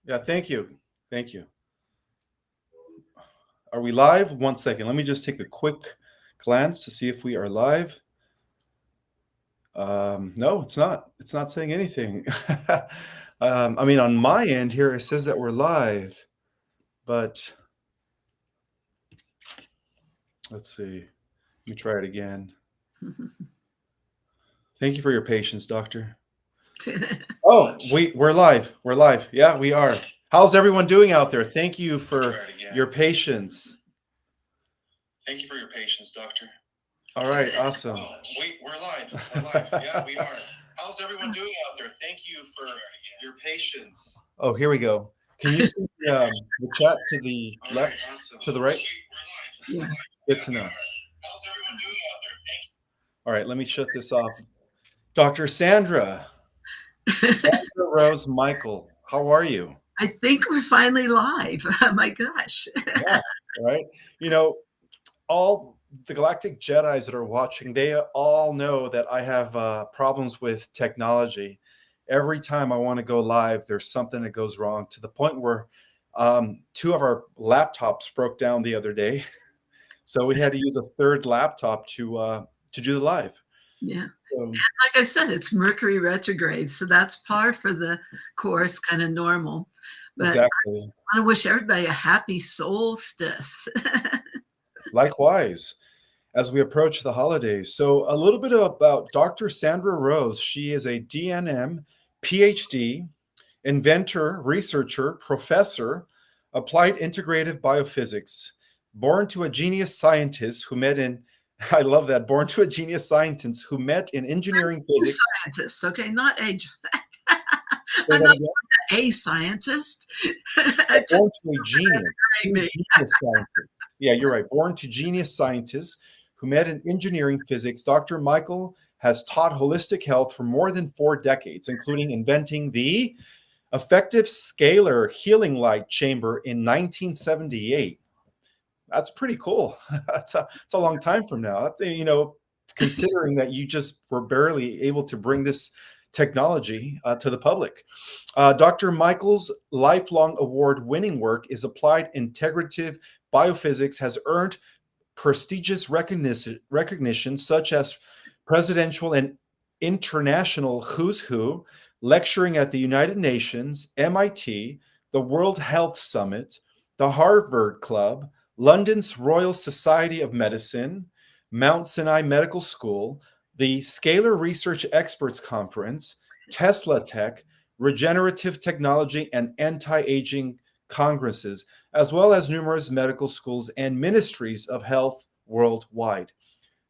Yeah, thank you. Thank you. Are we live? 1 second. Let me just take a quick glance to see if we are live. No, it's not. It's not saying anything. I mean, on my end here, it says that we're live, but let's see. Let me try it again. Thank you for your patience, doctor. Oh, we're live. We're live. Yeah, we are. How's everyone doing out there? Thank you for your patience. Thank you for your patience, doctor. All right, awesome. Oh, we're live. We're live. Yeah, we are. How's everyone doing out there? Thank you for your patience. Oh, here we go. Can you see the chat to the left, to the right? Yeah. Good to know. How's everyone doing out there? Thank you. All right, let me shut this off. Dr. Sandra. Rose Michael, how are you? I think we're finally live. Oh my gosh. Yeah, right. You know, all the Galactic Jedis that are watching, they all know that I have problems with technology. Every time I want to go live, there's something that goes wrong to the point where two of our laptops broke down the other day. So we had to use a third laptop to do the live. Yeah. And like I said, it's Mercury retrograde. So that's par for the course, kind of normal. But exactly. I want to wish everybody a happy solstice. Likewise, as we approach the holidays. So a little bit about Dr. Sandra Rose. She is a DNM, PhD, inventor, researcher, professor, applied integrative biophysics, born to a genius scientist who met in, I love that, born to a genius scientist who met in engineering physics. Scientists, okay, not a, I'm not a scientist. Born to a genius scientist. Yeah, you're right. Born to genius scientists who met in engineering physics, Dr. Michael has taught holistic health for more than 4 decades, including inventing the effective Scalar Healing Light Chamber in 1978. That's pretty cool. That's a long time from now. That's, considering that you just were barely able to bring this technology to the public. Dr. Michael's lifelong award-winning work is applied integrative biophysics has earned prestigious recognition such as presidential and international who's who, lecturing at the United Nations, MIT, the World Health Summit, the Harvard Club, London's Royal Society of Medicine, Mount Sinai Medical School, the Scalar Research Experts Conference, Tesla Tech, Regenerative Technology, and Anti-Aging Congresses, as well as numerous medical schools and ministries of health worldwide.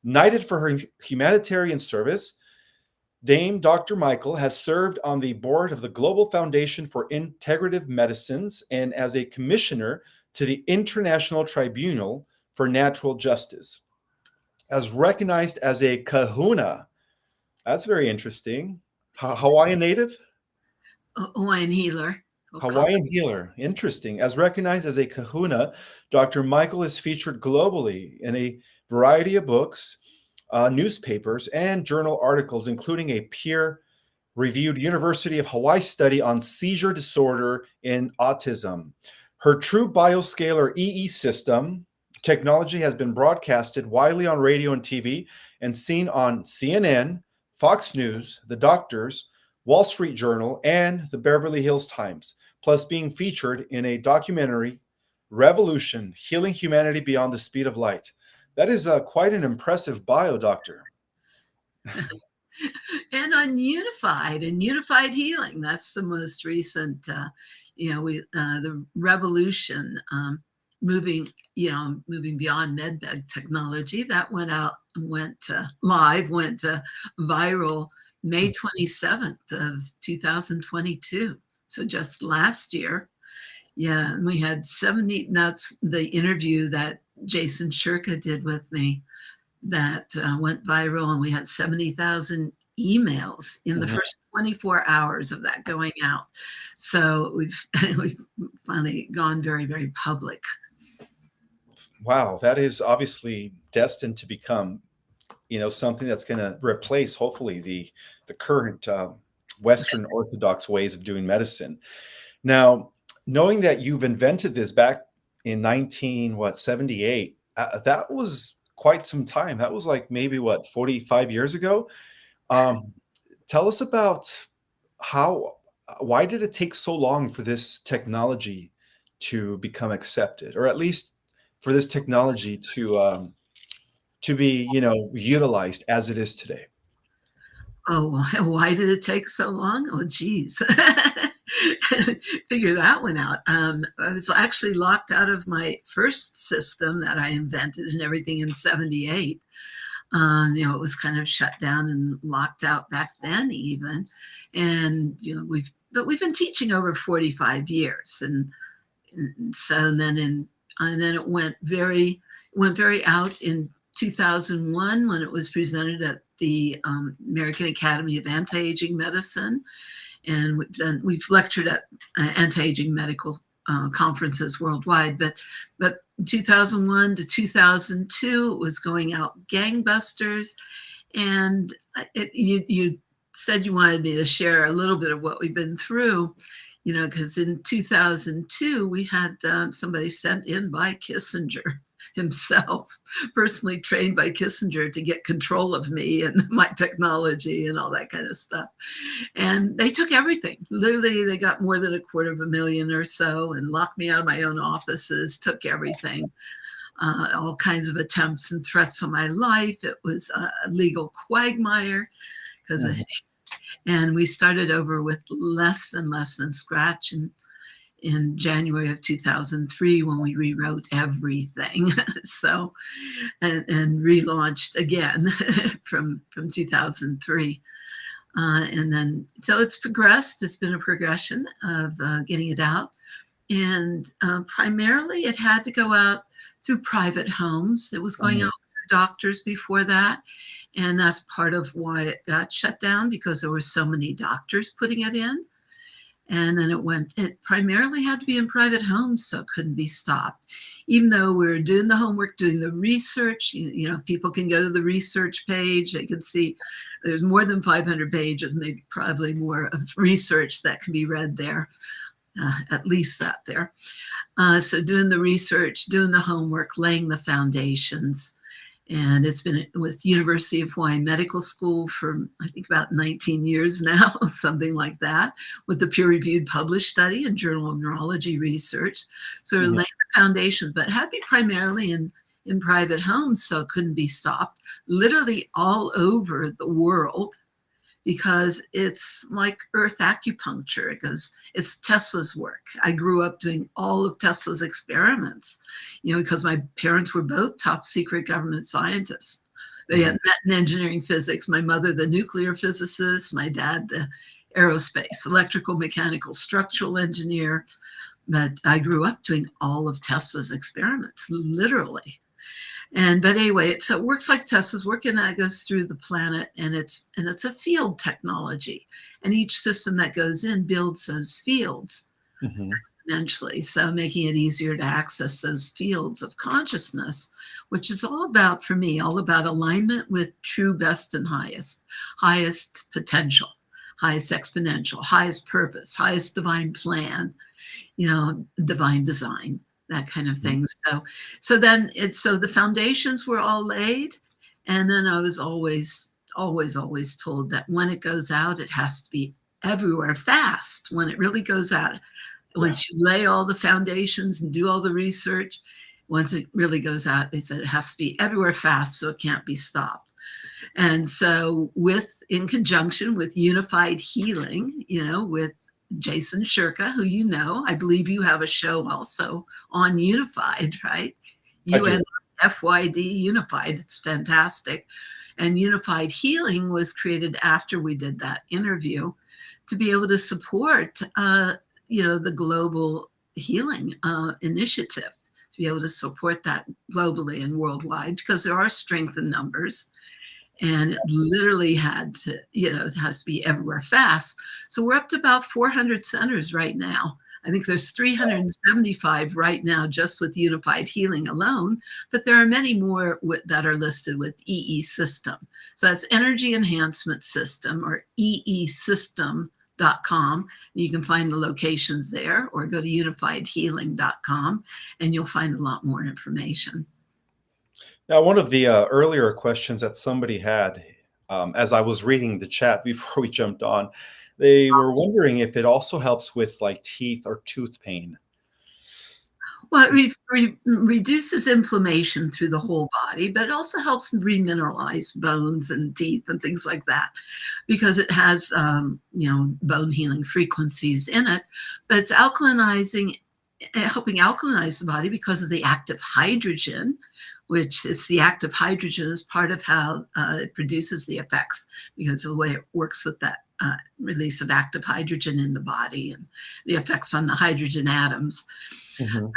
Knighted for her humanitarian service, Dame Dr. Michael has served on the board of the Global Foundation for Integrative Medicines and as a commissioner to the International Tribunal for Natural Justice. As recognized as a Kahuna, that's very interesting. Hawaiian native? Hawaiian healer. Hawaiian healer. Interesting. As recognized as a Kahuna, Dr. Michael is featured globally in a variety of books, newspapers, and journal articles, including a peer-reviewed University of Hawaii study on seizure disorder in autism. Her true bioscalar EE system technology has been broadcasted widely on radio and TV and seen on CNN, Fox News, The Doctors, Wall Street Journal, and the Beverly Hills Times, plus being featured in a documentary, Revolution, Healing Humanity Beyond the Speed of Light. That is quite an impressive bio, Doctor. And on unified healing. That's the most recent, the revolution, moving beyond medbed technology that went live, went viral May 27th of 2022. So just last year. Yeah. And we had 70, that's the interview that Jason Shirka did with me that went viral, and we had 70,000 emails in the first 24 hours of that going out. So we've finally gone very, very public. Wow, that is obviously destined to become, something that's going to replace, hopefully, the current Western Orthodox ways of doing medicine. Now, knowing that you've invented this back in 1978, that was quite some time. That was like maybe 45 years ago. Um, Tell us about why did it take so long for this technology to become accepted, or at least for this technology to be, utilized as it is today? Oh, why did it take so long? Oh, geez. Figure that one out. I was actually locked out of my first system that I invented and everything in 78. It was kind of shut down and locked out back then even. And, we've been teaching over 45 years. And so then it went very out in 2001 when it was presented at the American Academy of Anti-Aging Medicine. And we've lectured at anti-aging medical conferences worldwide, but 2001 to 2002 it was going out gangbusters. And you said you wanted me to share a little bit of what we've been through, because in 2002 we had somebody sent in by Kissinger himself, personally trained by Kissinger to get control of me and my technology and all that kind of stuff. And they took everything. Literally, they got more than $250,000 or so and locked me out of my own offices, took everything. All kinds of attempts and threats on my life. It was a legal quagmire and we started over with less than scratch. And in January of 2003 when we rewrote everything. And relaunched again from 2003. And then, so it's progressed. It's been a progression of getting it out. And primarily it had to go out through private homes. It was going out through doctors before that. And that's part of why it got shut down, because there were so many doctors putting it in. And then it primarily had to be in private homes, so it couldn't be stopped. Even though we were doing the homework, doing the research, people can go to the research page. They can see there's more than 500 pages, maybe probably more of research that can be read there, at least that there. So doing the research, doing the homework, laying the foundations. And it's been with University of Hawaii Medical School for, I think, about 19 years now, something like that, with the peer-reviewed published study in Journal of Neurology Research. So laying the foundations, but it had to be primarily in private homes, so it couldn't be stopped, literally all over the world, because it's like earth acupuncture, because it's Tesla's work. I grew up doing all of Tesla's experiments, because my parents were both top secret government scientists. They had met in engineering physics. My mother, the nuclear physicist, my dad, the aerospace, electrical, mechanical, structural engineer. But I grew up doing all of Tesla's experiments, literally. But anyway, so it works like Tesla's work, and that goes through the planet, and it's a field technology. And each system that goes in builds those fields exponentially, so making it easier to access those fields of consciousness, which is all about, for me, all about alignment with true best and highest potential, highest exponential, highest purpose, highest divine plan, divine design, that kind of thing. So the foundations were all laid. And then I was always told that when it goes out, it has to be everywhere fast. When it really goes out, once you lay all the foundations and do all the research, once it really goes out, they said it has to be everywhere fast, so it can't be stopped. And so in conjunction with Unified Healing, with Jason Shirka, who I believe you have a show also on Unified, right? UNFYD, Unified. It's fantastic. And Unified Healing was created after we did that interview to be able to support, the global healing initiative, to be able to support that globally and worldwide, because there are strength in numbers. And it literally it has to be everywhere fast. So we're up to about 400 centers right now. I think there's 375 right now just with Unified Healing alone, but there are many more that are listed with EE System. So that's Energy Enhancement System, or eesystem.com. health.com. You can find the locations there, or go to unifiedhealing.com and you'll find a lot more information. Now, one of the earlier questions that somebody had as I was reading the chat before we jumped on, they were wondering if it also helps with like teeth or tooth pain. Well, it reduces inflammation through the whole body, but it also helps remineralize bones and teeth and things like that, because it has, bone healing frequencies in it. But it's alkalinizing, helping alkalinize the body because of the active hydrogen, which is the active hydrogen is part of how it produces the effects, because of the way it works with that release of active hydrogen in the body and the effects on the hydrogen atoms. Mm-hmm.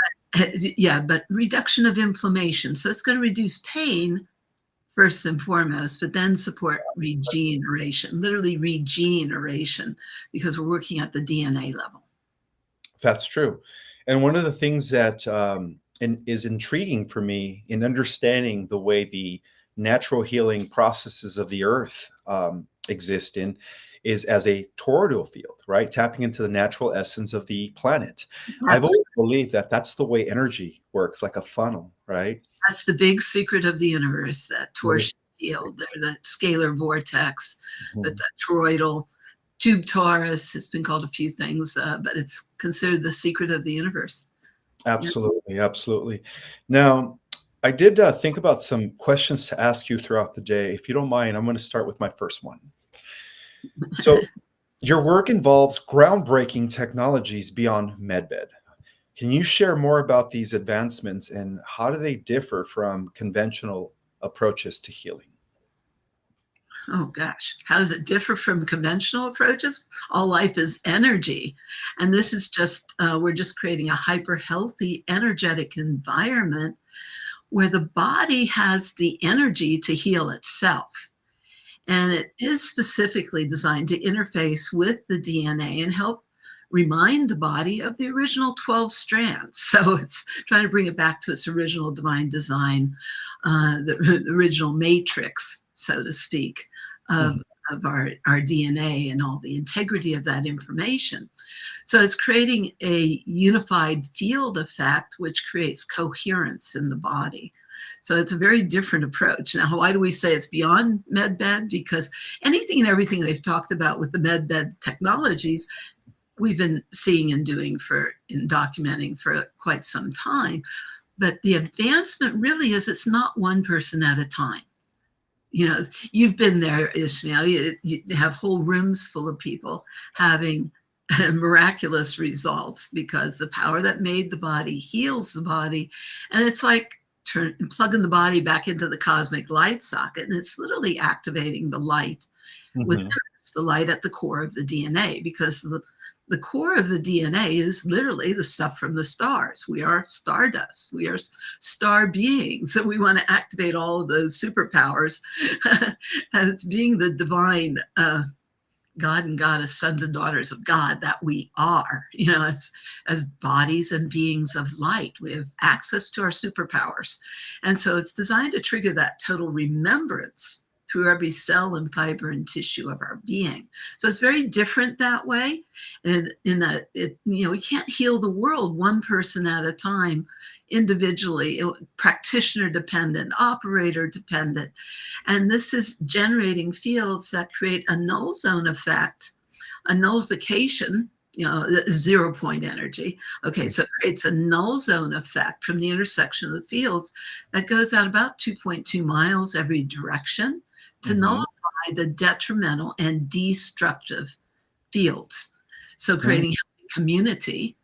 But reduction of inflammation. So it's going to reduce pain first and foremost, but then support regeneration, literally regeneration, because we're working at the DNA level. That's true. And one of the things that is intriguing for me in understanding the way the natural healing processes of the earth exist in is as a toroidal field, right? Tapping into the natural essence of the planet. I've always believed that that's the way energy works, like a funnel, right? That's the big secret of the universe, that torsion field, or the scalar vortex, but the toroidal tube torus has been called a few things, but it's considered the secret of the universe. Absolutely, absolutely. Now, I did think about some questions to ask you throughout the day. If you don't mind, I'm going to start with my first one. So your work involves groundbreaking technologies beyond medbed. Can you share more about these advancements and how do they differ from conventional approaches to healing? Oh gosh, how does it differ from conventional approaches? All life is energy. And this is just, we're just creating a hyper healthy, energetic environment where the body has the energy to heal itself. And it is specifically designed to interface with the DNA and help remind the body of the original 12 strands. So it's trying to bring it back to its original divine design, the original matrix, so to speak, of our DNA and all the integrity of that information. So it's creating a unified field effect, which creates coherence in the body. So it's a very different approach. Now, why do we say it's beyond medbed? Because anything and everything they've talked about with the medbed technologies, we've been seeing and doing and documenting for quite some time. But the advancement really is, it's not one person at a time. You know, you've been there, Ishmael. You have whole rooms full of people having miraculous results because the power that made the body heals the body. And it's like plugging the body back into the cosmic light socket, and it's literally activating the light within us, the light at the core of the DNA, because the core of the DNA is literally the stuff from the stars. We are stardust. We are star beings, and we want to activate all of those superpowers as being the divine God and Goddess, sons and daughters of God that we are, as bodies and beings of light. We have access to our superpowers. And so it's designed to trigger that total remembrance through every cell and fiber and tissue of our being. So it's very different that way. And in that, we can't heal the world one person at a time, individually, practitioner dependent, operator dependent. And this is generating fields that create a null zone effect, a nullification, 0 point energy. Okay, so it creates a null zone effect from the intersection of the fields that goes out about 2.2 miles every direction to nullify the detrimental and destructive fields. So creating healthy community,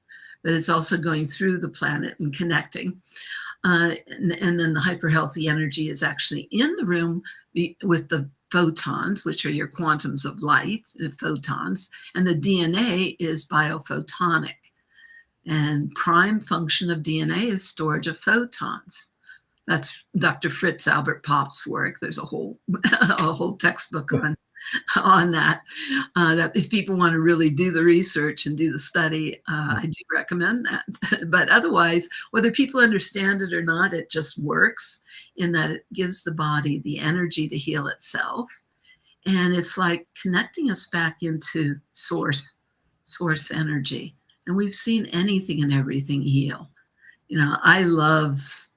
but it's also going through the planet and connecting. And then the hyper healthy energy is actually in the room with the photons, which are your quantums of light, the photons, and the DNA is biophotonic. And prime function of DNA is storage of photons. That's Dr. Fritz Albert Popp's work. There's a whole textbook on that. That if people want to really do the research and do the study, I do recommend that. But otherwise, whether people understand it or not, it just works in that it gives the body the energy to heal itself. And it's like connecting us back into source energy. And we've seen anything and everything heal. I love,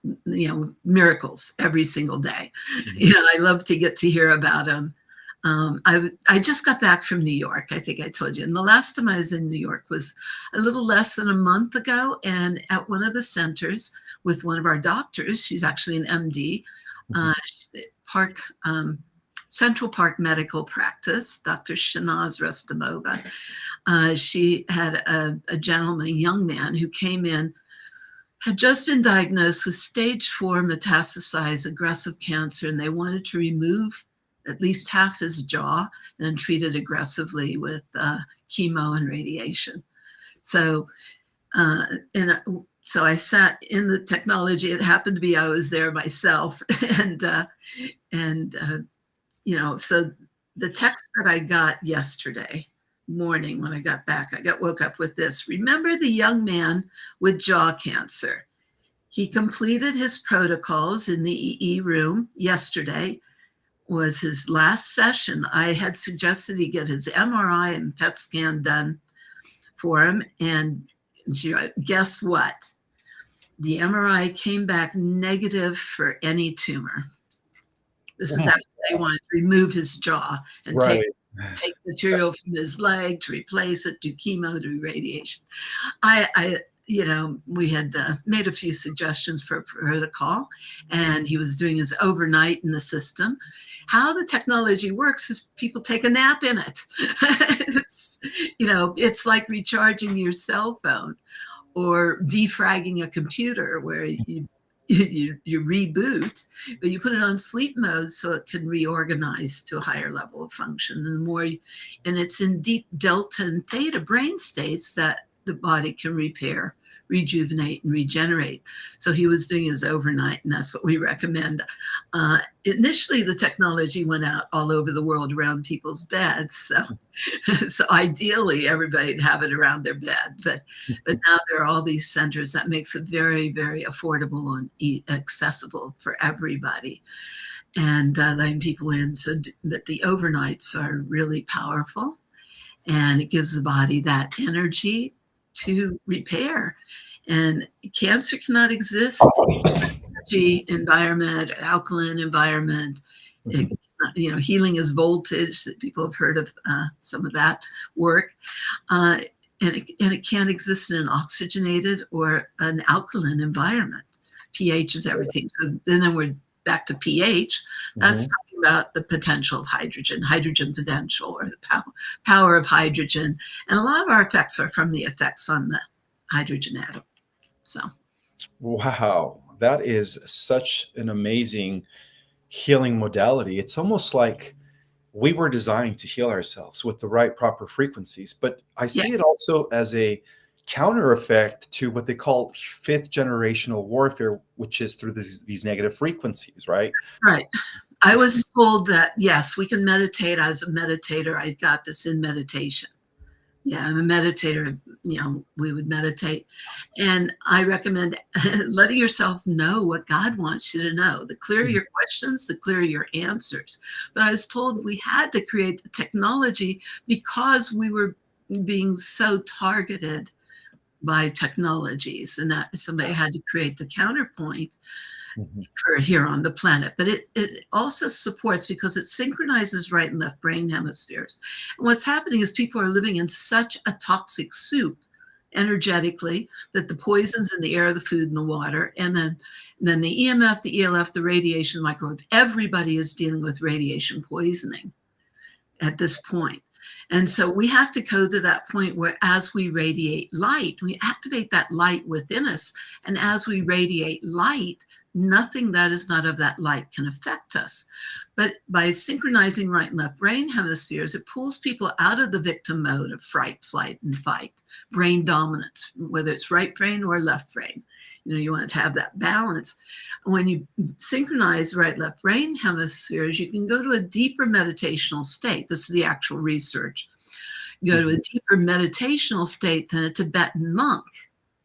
miracles every single day. I love to get to hear about them. I just got back from New York. I think I told you. And the last time I was in New York was a little less than a month ago. And at one of the centers with one of our doctors, she's actually an MD, Central Park Medical Practice, Dr. Shanaz Restamova. She had a gentleman, a young man who came in, had just been diagnosed with stage 4 metastasized aggressive cancer, and they wanted to remove at least half his jaw and then treat it aggressively with chemo and radiation. So, so I sat in the technology. It happened to be I was there myself, so the text that I got yesterday morning when I got back, woke up with this. Remember the young man with jaw cancer. He completed his protocols in the EE room yesterday, was his last session. I had suggested he get his MRI and PET scan done for him. And guess what? The MRI came back negative for any tumor. This is after they wanted to remove his jaw and take material from his leg to replace it, do chemo, do radiation. We had made a few suggestions for a protocol, and he was doing his overnight in the system. How the technology works is people take a nap in it. It's like recharging your cell phone or defragging a computer where you reboot, but you put it on sleep mode so it can reorganize to a higher level of function. And it's in deep delta and theta brain states that the body can repair, rejuvenate, and regenerate. So he was doing his overnight, and that's what we recommend. Initially, the technology went out all over the world around people's beds. So ideally, everybody'd have it around their bed. But now there are all these centers that makes it very, very affordable and accessible for everybody, and letting people in. So that the overnights are really powerful, and it gives the body that energy to repair. And cancer cannot exist in an energy environment, an alkaline environment. Healing is voltage. That people have heard of some of that work. And it can't exist in an oxygenated or an alkaline environment. pH is everything. So then we're back to pH. That's talking about the potential of hydrogen potential, or the power of hydrogen. And a lot of our effects are from the effects on the hydrogen atom. So, wow, that is such an amazing healing modality. It's almost like we were designed to heal ourselves with the right proper frequencies. But I see it also as a counter effect to what they call 5th generational warfare, which is through these negative frequencies, right? Right. I was told that, yes, we can meditate. I was a meditator. I got this in meditation. Yeah, I'm a meditator. We would meditate. And I recommend letting yourself know what God wants you to know. The clearer your questions, the clearer your answers. But I was told we had to create the technology because we were being so targeted by technologies, and that somebody had to create the counterpoint for here on the planet. But it also supports, because it synchronizes right and left brain hemispheres. And what's happening is people are living in such a toxic soup energetically, that the poisons in the air, the food, and the water, and then the EMF, the ELF, the radiation, the microwave, everybody is dealing with radiation poisoning at this point. And so we have to go to that point where, as we radiate light, we activate that light within us. And as we radiate light, nothing that is not of that light can affect us. But by synchronizing right and left brain hemispheres, it pulls people out of the victim mode of fright, flight, and fight, brain dominance, whether it's right brain or left brain. You want to have that balance. When you synchronize right, left brain hemispheres, you can go to a deeper meditational state. This is the actual research. You go to a deeper meditational state than a Tibetan monk.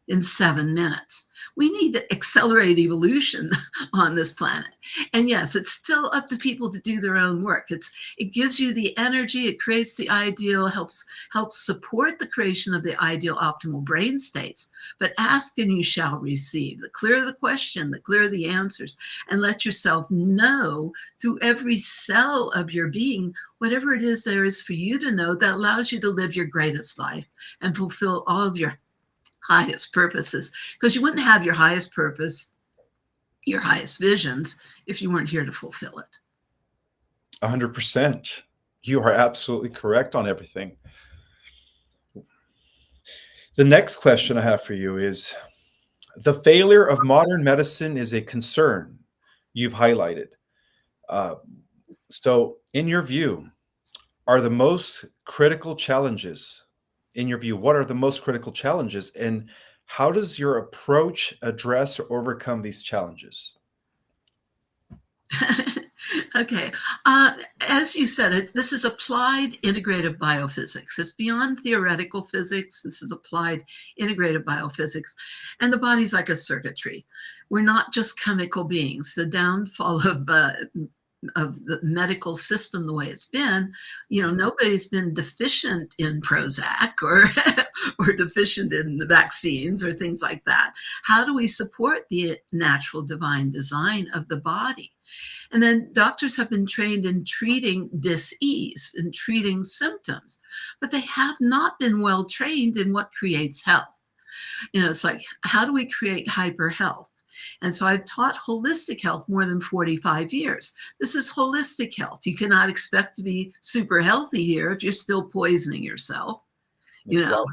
in 7 minutes. We need to accelerate evolution on this planet. And yes, it's still up to people to do their own work. It gives you the energy, it creates the ideal, helps support the creation of the ideal optimal brain states. But ask and you shall receive. The clearer the question, the clearer the answers, and let yourself know through every cell of your being whatever it is there is for you to know that allows you to live your greatest life and fulfill all of your highest purposes, because you wouldn't have your highest purpose, your highest visions, if you weren't here to fulfill it. 100%. You are absolutely correct on everything. The next question I have for you is, the failure of modern medicine is a concern you've highlighted. So in your view, are the most critical challenges, in your view, what are the most critical challenges, and how does your approach address or overcome these challenges? Okay. As you said, this is applied integrative biophysics. It's beyond theoretical physics. This is applied integrative biophysics. And the body's like a circuitry. We're not just chemical beings. The downfall of the medical system the way it's been, nobody's been deficient in Prozac or deficient in the vaccines or things like that. How do we support the natural divine design of the body? And then doctors have been trained in treating dis-ease and treating symptoms, but they have not been well trained in what creates health. It's like, how do we create hyper health? And so I've taught holistic health more than 45 years. This is holistic health. You cannot expect to be super healthy here if you're still poisoning yourself. Yeah,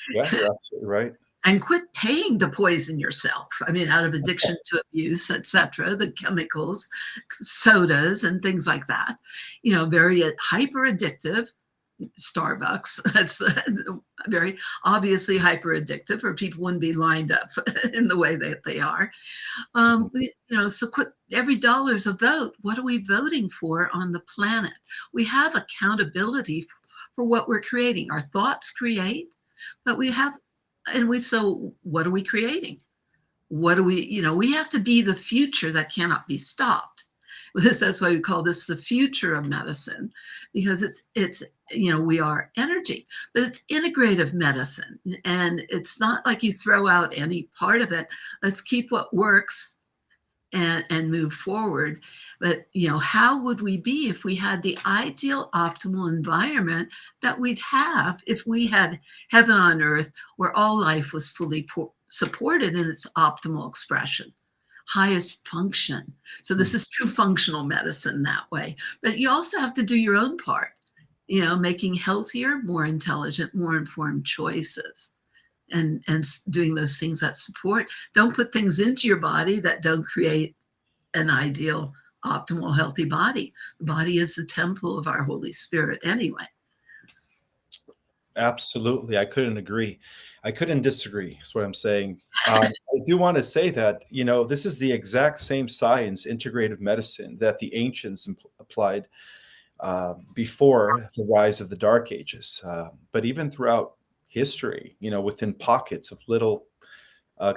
you're absolutely right. And quit paying to poison yourself. I mean, out of addiction to abuse, etc., the chemicals, sodas, and things like that. Very hyper addictive. Starbucks, that's very obviously hyper addictive, or people wouldn't be lined up in the way that they are. So quit. Every dollar is a vote. What are we voting for on the planet? We have accountability for what we're creating. Our thoughts create, but so what are we creating? What do we have to be the future that cannot be stopped. That's why we call this the future of medicine, because it's we are energy, but it's integrative medicine. And it's not like you throw out any part of it. Let's keep what works and move forward. But, how would we be if we had the ideal optimal environment that we'd have if we had heaven on earth where all life was fully supported in its optimal expression? Highest function. So this is true functional medicine that way. But you also have to do your own part, making healthier, more intelligent, more informed choices, and doing those things that support. Don't put things into your body that don't create an ideal, optimal, healthy body. The body is the temple of our Holy Spirit anyway. Absolutely. I couldn't agree. I couldn't disagree. That's what I'm saying. I do want to say that, this is the exact same science, integrative medicine, that the ancients applied before the rise of the Dark Ages. But even throughout history, within pockets of little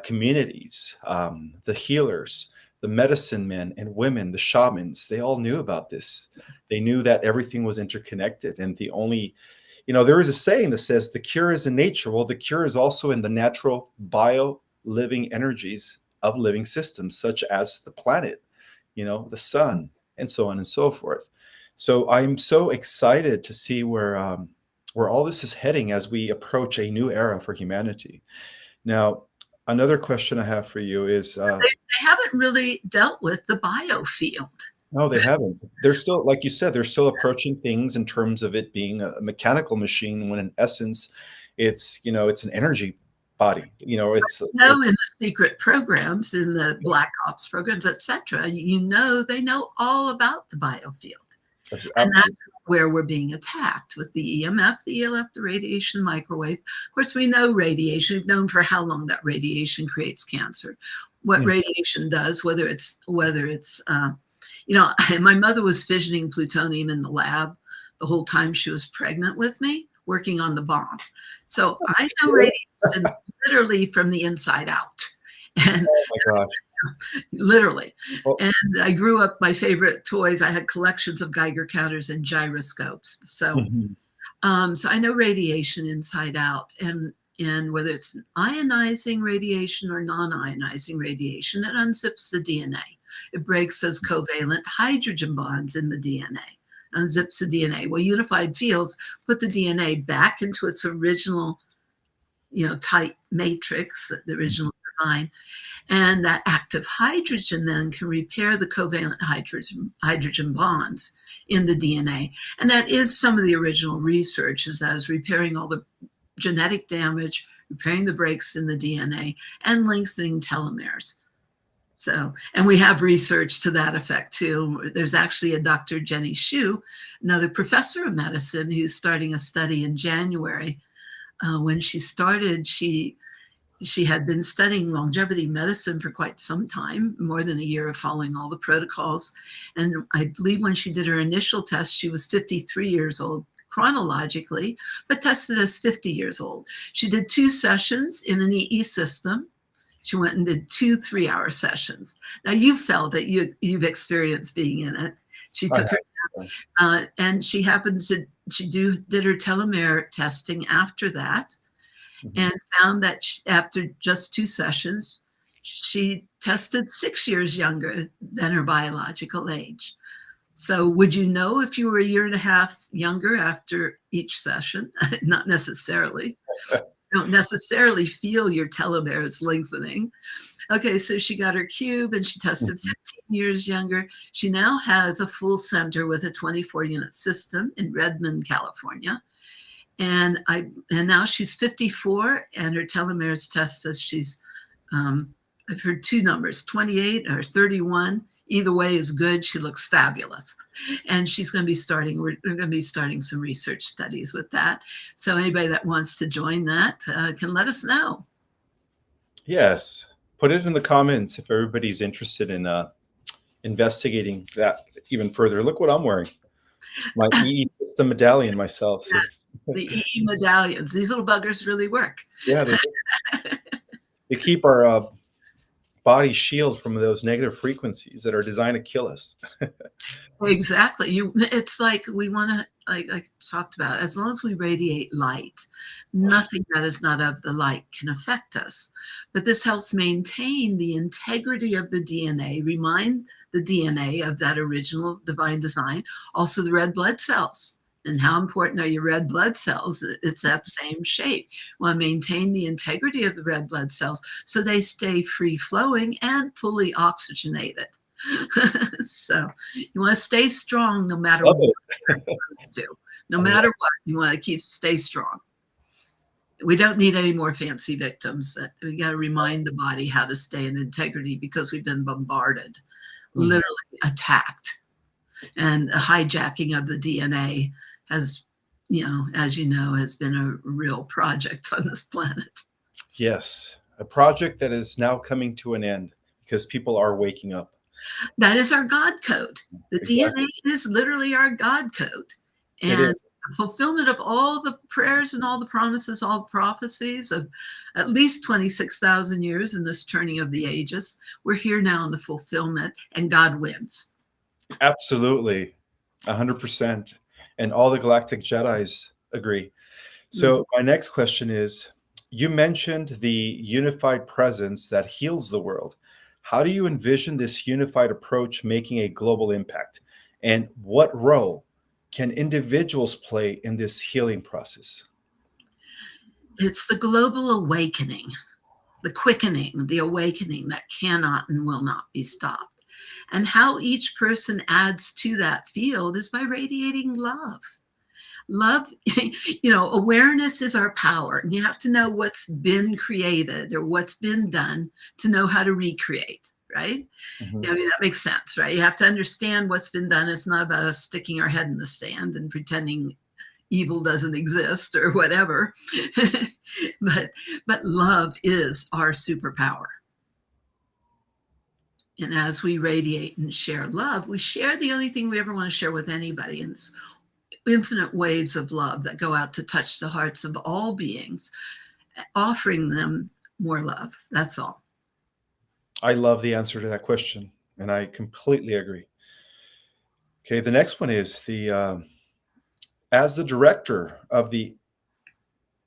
communities, the healers, the medicine men and women, the shamans, they all knew about this. They knew that everything was interconnected. And the only there is a saying that says the cure is in nature. Well, the cure is also in the natural bio-living energies of living systems, such as the planet, the sun, and so on and so forth. So I'm so excited to see where all this is heading as we approach a new era for humanity. Now, another question I have for you is... they haven't really dealt with the biofield. No, they haven't. They're still, like you said, they're still approaching things in terms of it being a mechanical machine, when in essence, it's an energy body. It's in the secret programs, in the Black Ops programs, etc. They know all about the biofield, and that's where we're being attacked with the EMF, the ELF, the radiation, microwave. Of course, we know radiation. We've known for how long that radiation creates cancer. What radiation does, whether it's my mother was fissioning plutonium in the lab the whole time she was pregnant with me, working on the bomb. So I know radiation literally from the inside out. And Oh my gosh. literally. Well, And I grew up, my favorite toys, I had collections of Geiger counters and gyroscopes. So, mhm. so I know radiation inside out, and whether it's ionizing radiation or non-ionizing radiation, it unzips the DNA. It breaks those covalent hydrogen bonds in the DNA, unzips the DNA. Well, unified fields put the DNA back into its original, tight matrix, the original design. And that active hydrogen then can repair the covalent hydrogen bonds in the DNA. And that is some of the original research, is that is repairing all the genetic damage, repairing the breaks in the DNA, and lengthening telomeres. So, and we have research to that effect too. There's actually a Dr. Jenny Xu, another professor of medicine, who's starting a study in January. When she started, she had been studying longevity medicine for quite some time, more than a year of following all the protocols. And I believe when she did her initial test, she was 53 years old chronologically, but tested as 50 years old. She did 2 sessions in an EE system. She went and did 2 3-hour sessions. Now you felt it, you've experienced being in it. She took her, and she happened to, did her telomere testing after that. Mm-hmm. And found that after just 2 sessions, she tested 6 years younger than her biological age. So would you know if you were 1.5 years younger after each session? Not necessarily. You don't necessarily feel your telomeres lengthening. Okay, so she got her cube and she tested 15 years younger. She now has a full center with a 24-unit system in Redmond, California. And now she's 54, and her telomeres test says she's, I've heard 2 numbers, 28 or 31. Either way is good. She looks fabulous. And she's going to be starting, we're going to be starting some research studies with that. So anybody that wants to join that can let us know. Yes. Put it in the comments if everybody's interested in investigating that even further. Look what I'm wearing. My EE System Medallion myself. So. The EE medallions. These little buggers really work. Yeah, they keep our body shield from those negative frequencies that are designed to kill us. Exactly. It's like we want to, like I talked about, as long as we radiate light, nothing that is not of the light can affect us. But this helps maintain the integrity of the DNA, remind the DNA of that original divine design, also the red blood cells. And how important are your red blood cells? It's that same shape. You want to maintain the integrity of the red blood cells so they stay free flowing and fully oxygenated. So you want to stay strong no matter what you're supposed to. No matter what, you want to stay strong. We don't need any more fancy victims, but we got to remind the body how to stay in integrity because we've been bombarded, literally attacked, and a hijacking of the DNA has, as you know, has been a real project on this planet. Yes, a project that is now coming to an end because people are waking up. That is our God code. The DNA is literally our God code. And the fulfillment of all the prayers and all the promises, all the prophecies of at least 26,000 years in this turning of the ages. We're here now in the fulfillment, and God wins. Absolutely. 100%. And all the Galactic Jedis agree. So my next question is, you mentioned the unified presence that heals the world. How do you envision this unified approach making a global impact? And what role can individuals play in this healing process? It's the global awakening, the quickening, the awakening that cannot and will not be stopped. And how each person adds to that field is by radiating love. Love, awareness is our power. And you have to know what's been created or what's been done to know how to recreate, right? Mm-hmm. That makes sense, right? You have to understand what's been done. It's not about us sticking our head in the sand and pretending evil doesn't exist or whatever. but love is our superpower. And as we radiate and share love, we share the only thing we ever want to share with anybody. And it's infinite waves of love that go out to touch the hearts of all beings, offering them more love. That's all. I love the answer to that question, and I completely agree. Okay, the next one is as the director of the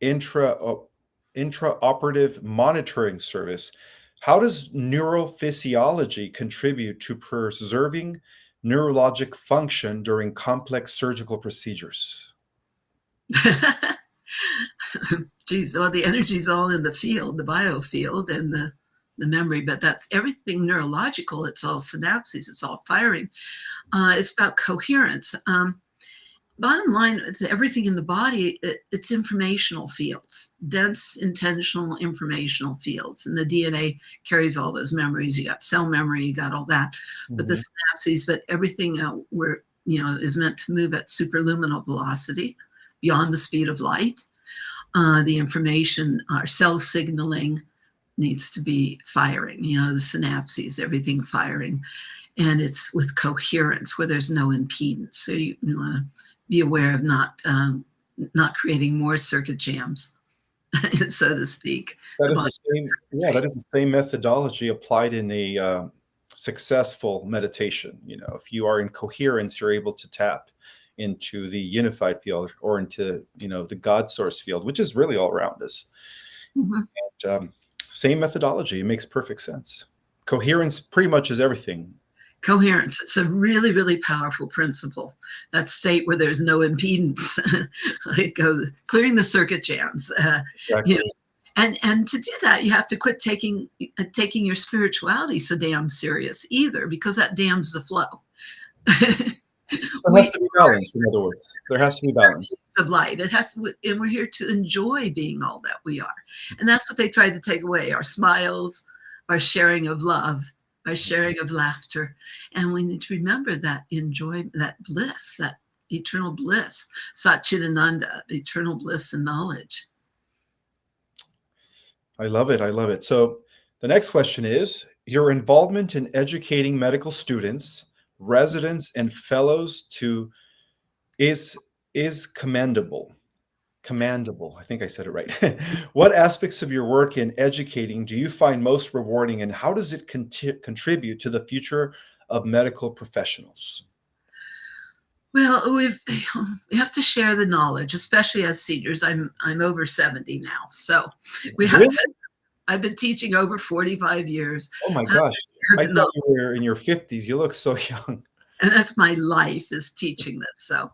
intraoperative monitoring service, how does neurophysiology contribute to preserving neurologic function during complex surgical procedures? Geez, well, the energy's all in the field, the biofield, and the memory, but that's everything neurological. It's all synapses, it's all firing. It's about coherence. Bottom line, everything in the body, it's informational fields, dense, intentional informational fields. And the DNA carries all those memories. You got cell memory, you got all that. But the synapses, but everything is meant to move at superluminal velocity, beyond the speed of light. The information, our cell signaling needs to be firing, the synapses, everything firing. And it's with coherence where there's no impedance. So you want to be aware of not creating more circuit jams, so to speak. That is the same methodology applied in a successful meditation. If you are in coherence, you're able to tap into the unified field or into the God source field, which is really all around us. And, same methodology. It makes perfect sense. Coherence pretty much is everything. Coherence. It's a really, really powerful principle. That state where there's no impedance, like clearing the circuit jams. Exactly. And to do that, you have to quit taking your spirituality so damn serious either, because that dams the flow. There has to be balance, in other words. There has to be balance. Of light. It has to, and we're here to enjoy being all that we are. And that's what they tried to take away: our smiles, our sharing of love, our sharing of laughter. And we need to remember that that bliss, that eternal bliss, Satchitananda, eternal bliss and knowledge. I love it. I love it. So the next question is, your involvement in educating medical students, residents, and fellows is commendable. Commendable. I think I said it right. What aspects of your work in educating do you find most rewarding, and how does it contribute to the future of medical professionals? Well, we have to share the knowledge, especially as seniors. I'm over 70 now, so we have to. I've been teaching over 45 years. Oh my gosh! I thought you were in your 50s. You look so young. And that's my life, is teaching this. So,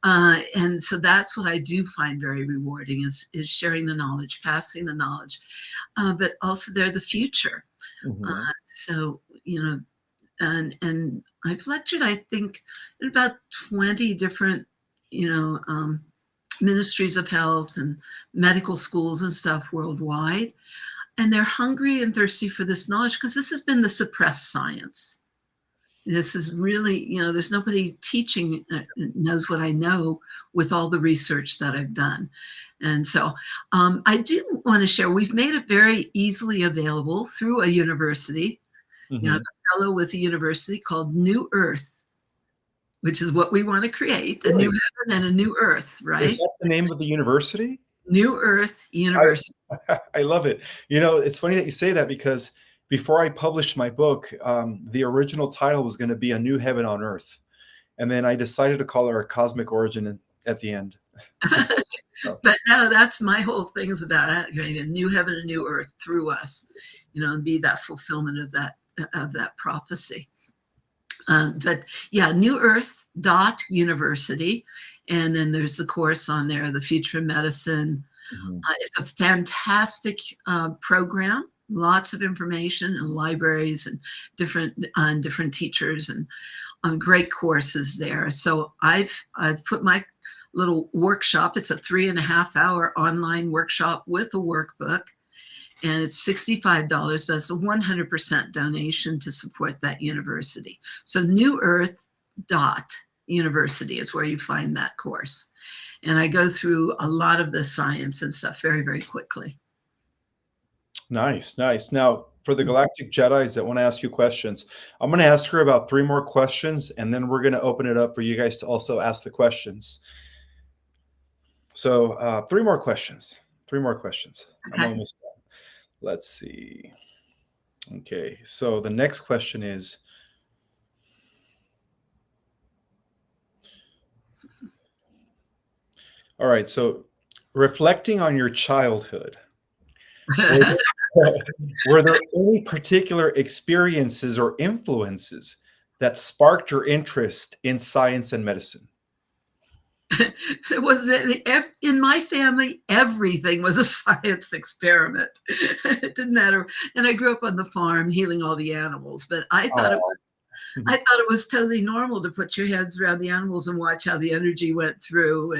and so that's what I do find very rewarding is sharing the knowledge, passing the knowledge, but also they're the future. So, and I've lectured, I think, in about 20 different, ministries of health and medical schools and stuff worldwide. And they're hungry and thirsty for this knowledge because this has been the suppressed science. This is really, there's nobody teaching knows what I know with all the research that I've done. And so I do want to share, we've made it very easily available through a university, a fellow with a university called New Earth, which is what we want to create, a new heaven and a new earth, right? Is that the name of the university? New Earth University. I love it. It's funny that you say that, because before I published my book, the original title was going to be A New Heaven on Earth. And then I decided to call her A Cosmic Origin at the end. But no, that's my whole thing, is about creating a new heaven, a new earth through us, and be that fulfillment of that prophecy. But yeah, New Earth University. And then there's the course on there, the Future of Medicine. It's a fantastic program. Lots of information and libraries and different teachers and great courses there. So I've put my little workshop. It's a 3.5-hour online workshop with a workbook, and it's $65, but it's a 100% donation to support that university. So New Earth University is where you find that course. And I go through a lot of the science and stuff very, very quickly. Nice, nice. Now, for the Galactic Jedis that want to ask you questions, I'm going to ask her about 3 more questions, and then we're going to open it up for you guys to also ask the questions. So 3 more questions. 3 more questions. Okay. I'm almost done. Let's see. Okay, so the next question is, all right, so reflecting on your childhood, were were there any particular experiences or influences that sparked your interest in science and medicine? It was in my family, everything was a science experiment. It didn't matter. And I grew up on the farm healing all the animals, but Oh, I thought it was totally normal to put your hands around the animals and watch how the energy went through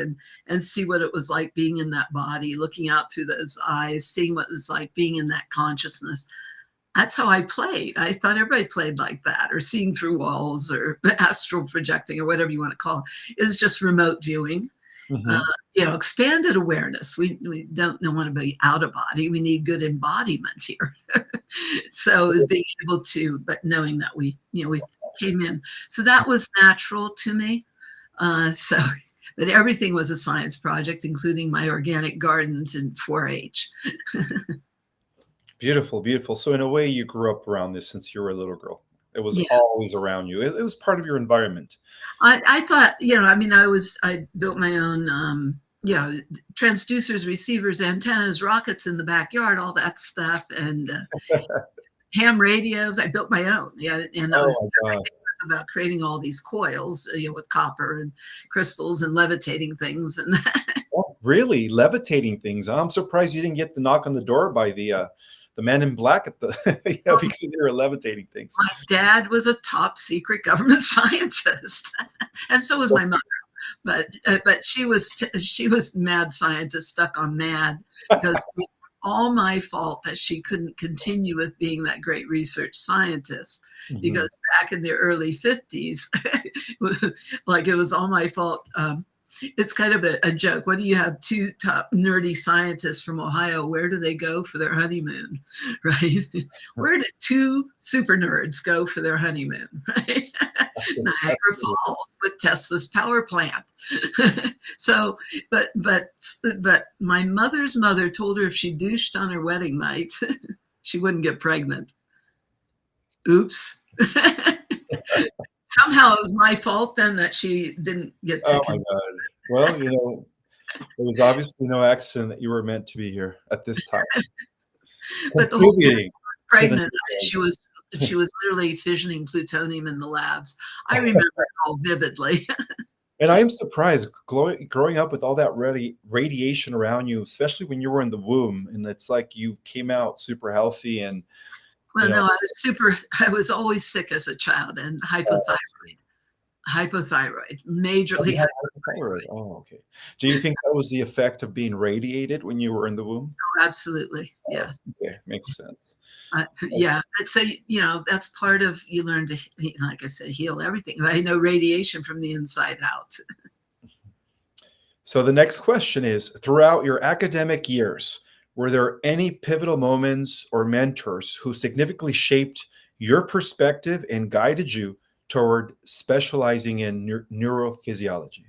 and see what it was like being in that body, looking out through those eyes, seeing what it was like being in that consciousness. That's how I played. I thought everybody played like that, or seeing through walls, or astral projecting, or whatever you want to call it. It's just remote viewing, uh, mhm. expanded awareness. We don't want to be out of body. We need good embodiment here. So is being able to, but knowing that we came in. So that was natural to me. So that everything was a science project, including my organic gardens and 4-H. Beautiful, beautiful. So in a way, you grew up around this since you were a little girl. It was Yeah. always around you. It was part of your environment. I thought, I built my own, transducers, receivers, antennas, rockets in the backyard, all that stuff, and ham radios. I built my own. Yeah. And Oh my God. everything was about creating all these coils, with copper and crystals and levitating things. And Oh, really? Levitating things. I'm surprised you didn't get the knock on the door by the man in black at the because they were levitating things. my dad was a top secret government scientist, and so was my mother. But she was mad scientist, stuck on mad, because it was all my fault that she couldn't continue with being that great research scientist, Mhm. because back in the early 50s, like, it was all my fault. It's kind of a joke. What do you have two top nerdy scientists from Ohio? Where do they go for their honeymoon? Right? Where did two super nerds go for their honeymoon? Right? That's Niagara good. Falls with Tesla's power plant. So, but my mother's mother told her if she douched on her wedding night, she wouldn't get pregnant. Oops. Somehow it was my fault then that she didn't get to Oh my God. Well, it was obviously no accident that you were meant to be here at this time, but the whole contributing to the pregnant new night, world. she was literally fissioning plutonium in the labs. I remember it all vividly. And I am surprised growing up with all that radiation around you, especially when you were in the womb, and it's like you came out super healthy and, you Well, no, know, I was always sick as a child, and hypothyroid, oh, majorly you had hypothyroid. Oh, okay. Do you think that was the effect of being radiated when you were in the womb? absolutely, Oh, yes. okay, makes sense. Yeah, so, that's part of, you learn to, like I said, heal everything. I know radiation from the inside out. So the next question is, throughout your academic years, were there any pivotal moments or mentors who significantly shaped your perspective and guided you toward specializing in neurophysiology?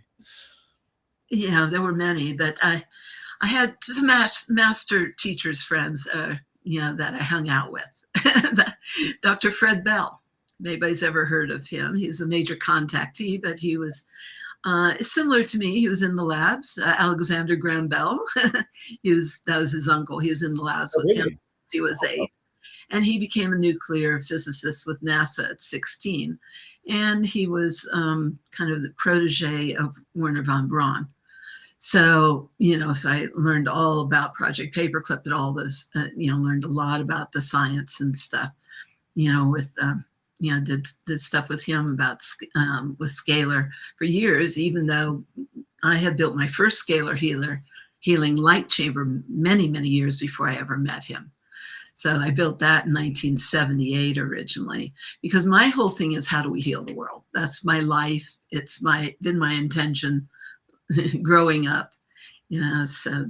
Yeah, there were many, but I had some master teachers friends, that I hung out with. Dr. Fred Bell. If anybody's ever heard of him, he's a major contactee, but he was similar to me. He was in the labs. Alexander Graham Bell, that was his uncle. He was in the labs Oh, with him really? since he was 8. And he became a nuclear physicist with NASA at 16. And he was kind of the protege of Werner von Braun. So, so I learned all about Project Paperclip and all those, learned a lot about the science and stuff, with, did stuff with him about, with Scalar for years, even though I had built my first Scalar Healing Light Chamber many, many years before I ever met him. So I built that in 1978 originally, because my whole thing is, how do we heal the world? That's my life. It's been my intention growing up, so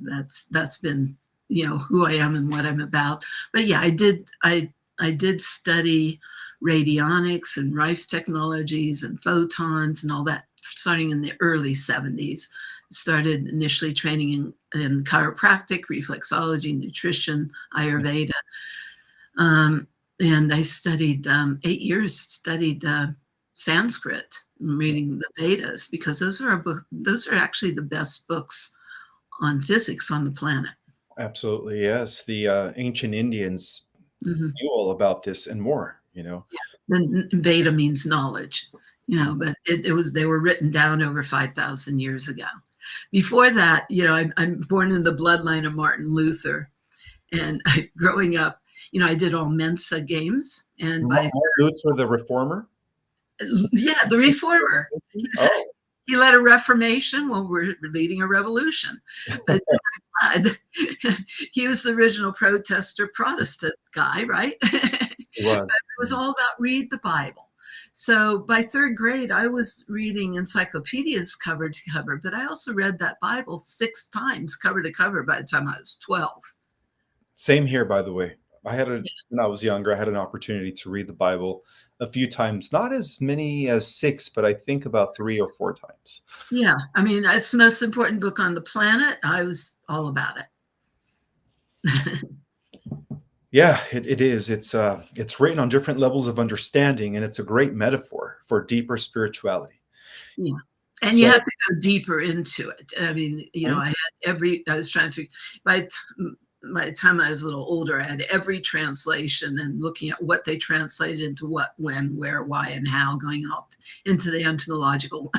that's been, who I am and what I'm about. But yeah, I did study radionics and Rife technologies and photons and all that starting in the early 70s. Started initially training in chiropractic, reflexology, nutrition, Ayurveda. And I studied 8 years, studied Sanskrit, reading the Vedas, because those are those are actually the best books on physics on the planet. Absolutely, yes. The ancient Indians Mm-hmm. knew all about this and more, you know. Then Veda means knowledge, but they were written down over 5,000 years ago. Before that, I'm born in the bloodline of Martin Luther, and growing up, I did all Mensa games, and Martin Luther, the reformer? the reformer. Oh. He led a reformation. Well, we're leading a revolution. But he was the original protester Protestant guy, right? It was. But it was all about read the Bible. So by third grade, I was reading encyclopedias cover to cover, but I also read that Bible 6 times cover to cover by the time I was 12. Same here, by the way. When I was younger, I had an opportunity to read the Bible a few times, not as many as 6, but I think about 3 or 4 times. Yeah, I mean, it's the most important book on the planet. I was all about it. Yeah, it is. It's written on different levels of understanding, and it's a great metaphor for deeper spirituality. Yeah. And you have to go deeper into it. I mean, I was trying to figure, by the time I was a little older, I had every translation and looking at what they translated into what, when, where, why, and how, going up into the entomological,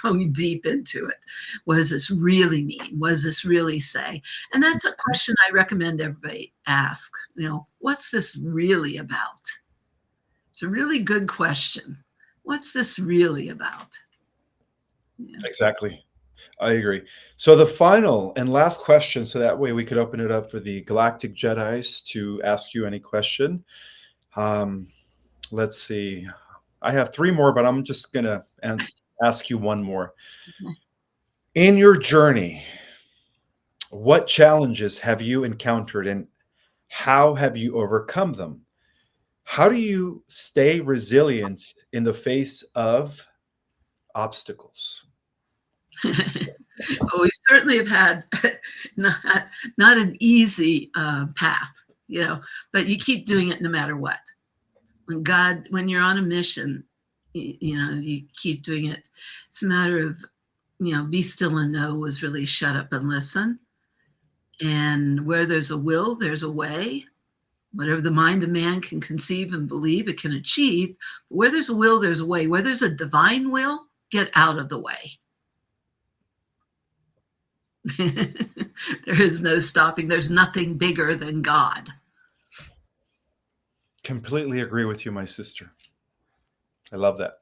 going deep into it. What does this really mean? What does this really say? And that's a question I recommend everybody ask. What's this really about? It's a really good question. What's this really about? Yeah. Exactly. I agree. So the final and last question, so that way we could open it up for the Galactic Jedis to ask you any question. Let's see. I have 3 more, but I'm just going to ask you one more. Okay. In your journey, what challenges have you encountered and how have you overcome them? How do you stay resilient in the face of obstacles? Well, we certainly have had not an easy path, but you keep doing it no matter what. When you're on a mission, you keep doing it. It's a matter of, be still and know was really shut up and listen. And where there's a will, there's a way. Whatever the mind of man can conceive and believe, it can achieve. But where there's a will, there's a way. Where there's a divine will, get out of the way. There is no stopping. There's nothing bigger than God. Completely agree with you, my sister. I love that.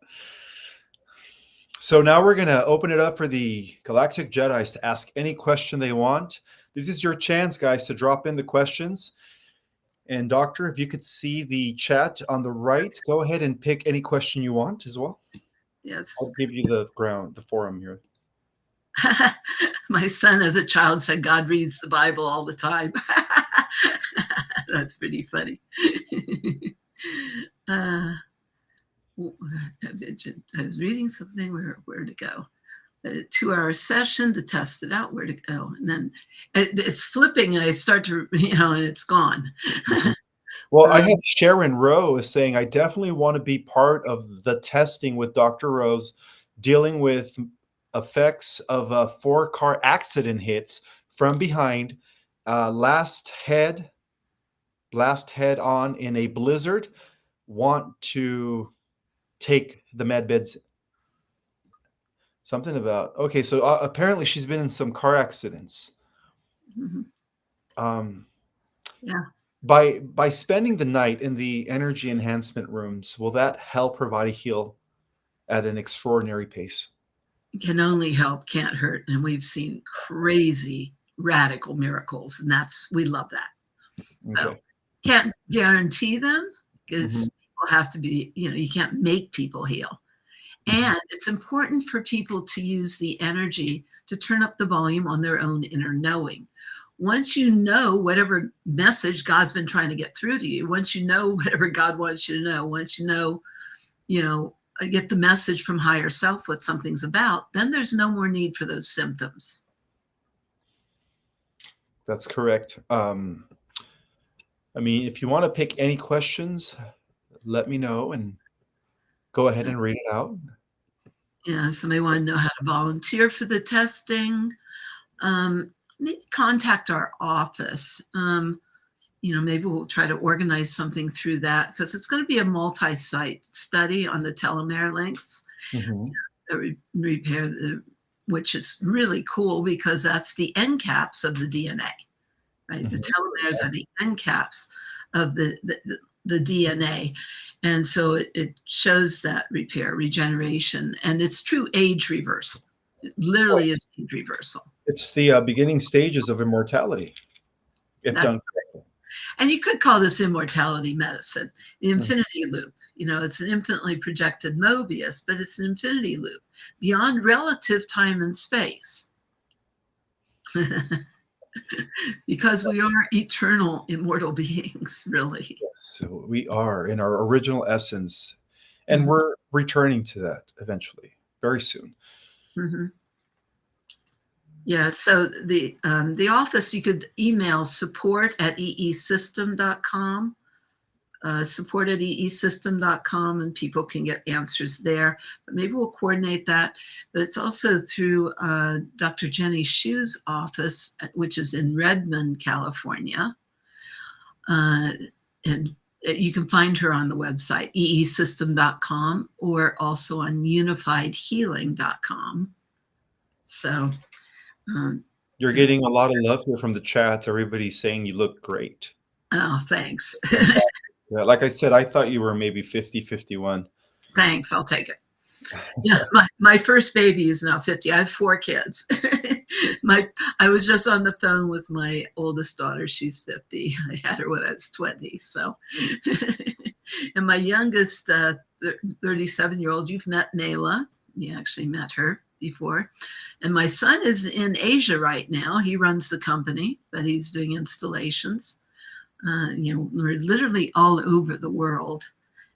So now we're going to open it up for the Galactic Jedis to ask any question they want. This is your chance, guys, to drop in the questions. And Doctor, if you could see the chat on the right, go ahead and pick any question you want as well. Yes. I'll give you the forum here. My son as a child said God reads the Bible all the time. That's pretty funny. I was reading something, where to go? A 2-hour session to test it out, where to go. And then it's flipping and I start to, and it's gone. Well, I have Sharon Rose saying, I definitely want to be part of the testing with Dr. Rose, dealing with effects of a 4-car accident hits from behind, last head on in a blizzard, want to take the med beds. Something about, okay, so apparently she's been in some car accidents. Mm-hmm. Yeah. By spending the night in the energy enhancement rooms, will that help her body heal at an extraordinary pace? It can only help, can't hurt. And we've seen crazy, radical miracles. And we love that. So Okay. Can't guarantee them because people have to be, you can't make people heal. And it's important for people to use the energy to turn up the volume on their own inner knowing. Once you know whatever message God's been trying to get through to you, once you know whatever God wants you to know, once you know, get the message from higher self what something's about, then there's no more need for those symptoms. That's correct. I mean, if you want to pick any questions, let me know and go ahead and read it out. Yeah, somebody want to know how to volunteer for the testing. Maybe contact our office. Maybe we'll try to organize something through that, because it's going to be a multi-site study on the telomere lengths, repair, which is really cool because that's the end caps of the DNA, right? The telomeres are the end caps of the DNA. And so it shows that repair, regeneration, and it's true age reversal. It literally is age reversal. It's the beginning stages of immortality, if done correctly. And you could call this immortality medicine, the infinity loop. It's an infinitely projected Mobius, but it's an infinity loop beyond relative time and space. Because we are eternal, immortal beings, really. Yes, we are in our original essence, and we're returning to that eventually, very soon. Yeah, so the office, you could email support@eesystem.com, support@eesystem.com, and people can get answers there. But maybe we'll coordinate that. But it's also through Dr. Jenny Shu's office, which is in Redmond, California. And you can find her on the website, eesystem.com, or also on unifiedhealing.com. So you're getting a lot of love here from the chat. Everybody's saying you look great. Oh, thanks. Yeah, like I said, I thought you were maybe 50, 51. Thanks, I'll take it. Yeah, my first baby is now 50. I have 4 kids. I was just on the phone with my oldest daughter. She's 50. I had her when I was 20. So, and my youngest 37-year-old, you've met Mela. You actually met her before. And my son is in Asia right now. He runs the company, but he's doing installations. We're literally all over the world.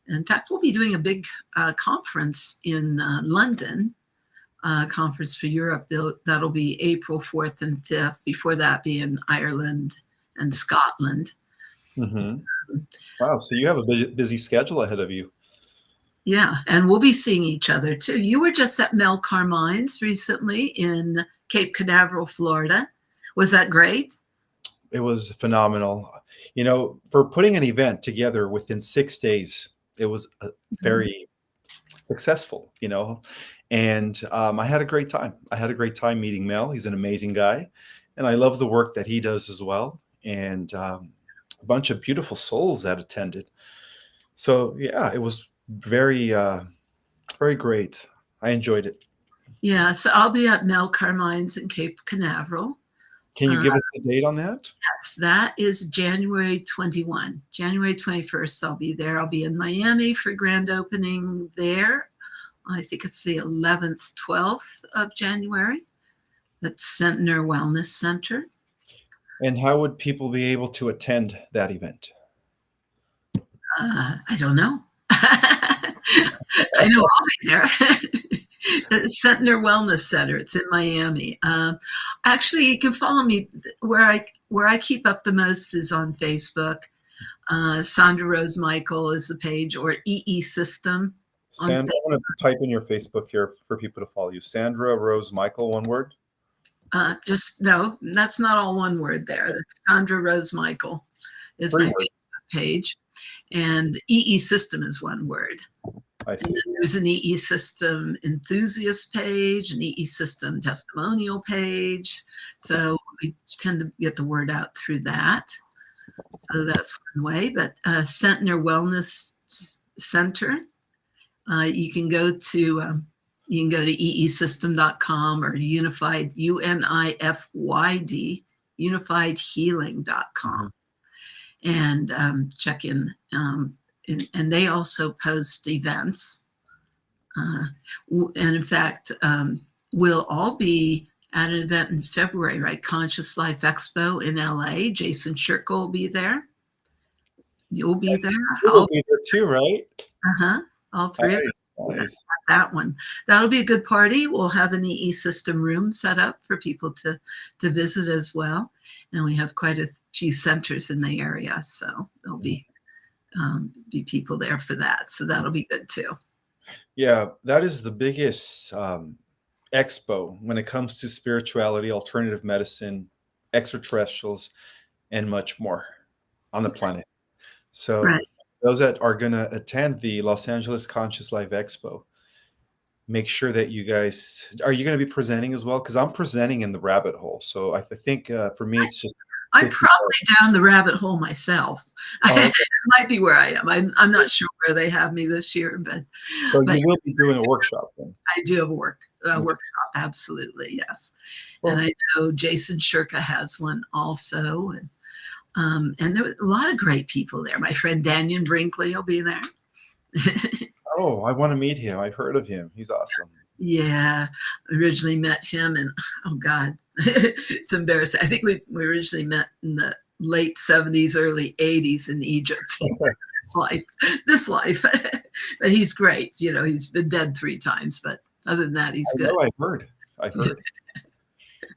In fact, we'll be doing a big conference in London, conference for Europe. That'll be April 4th and 5th. Before that, be in Ireland and Scotland. Wow, so you have a busy schedule ahead of you. Yeah, and we'll be seeing each other too. You were just at Mel Carmine's recently in Cape Canaveral, Florida. Was that great? It was phenomenal. For putting an event together within 6 days, it was very successful, and I had a great time. I had a great time meeting Mel. He's an amazing guy, and I love the work that he does as well, and a bunch of beautiful souls that attended. So yeah, it was very, very great. I enjoyed it. Yeah, so I'll be at Mel Carmine's in Cape Canaveral. Can you give us the date on that? Yes, that is January 21. January 21st, I'll be there. I'll be in Miami for grand opening there. I think it's the 11th, 12th of January at Centner Wellness Center. And how would people be able to attend that event? I don't know. I know I'll be there. Centner Wellness Center. It's in Miami. Actually, you can follow me where I keep up the most is on Facebook. Sandra Rose Michael is the page, or EE System. Sandra, I'm going to type in your Facebook here for people to follow you. Sandra Rose Michael, one word? No, that's not all one word there. That's Sandra Rose Michael is my Facebook page. And EE System is one word. And then there's an EE System enthusiast page, an EE System testimonial page. So we tend to get the word out through that. So that's one way. But Centner Wellness Center, you can go to eesystem.com or unified, UNIFYD, unifiedhealing.com, and check in. And they also post events. And in fact, we'll all be at an event in February, right? Conscious Life Expo in LA. Jason Shirko will be there. You'll be there. You'll be there too, right? All three of us. Nice. That one. That'll be a good party. We'll have an EE System room set up for people to visit as well. and we have quite a few centers in the area, so there'll be people there for that. So that'll be good too. Yeah, that is the biggest expo when it comes to spirituality, alternative medicine, extraterrestrials, and much more on the planet. So Right. those that are going to attend the Los Angeles Conscious Life Expo, make sure that you guys, are you going to be presenting as well? Because I'm presenting in the rabbit hole. So I think for me, it's just I'm probably down the rabbit hole myself. okay. It might be where I am. I'm not sure where they have me this year, but You will be doing a workshop then. I do have a workshop. Absolutely, yes. Well, and I know Jason Shirka has one also, and there was a lot of great people there. My friend Daniel Brinkley will be there. oh, I want to meet him. I've heard of him. He's awesome. Yeah, originally met him, and oh God, it's embarrassing. I think we originally met in the late 70s, early 80s in Egypt. this life, but he's great. You know, he's been dead 3 times, but other than that, he's good. I've heard.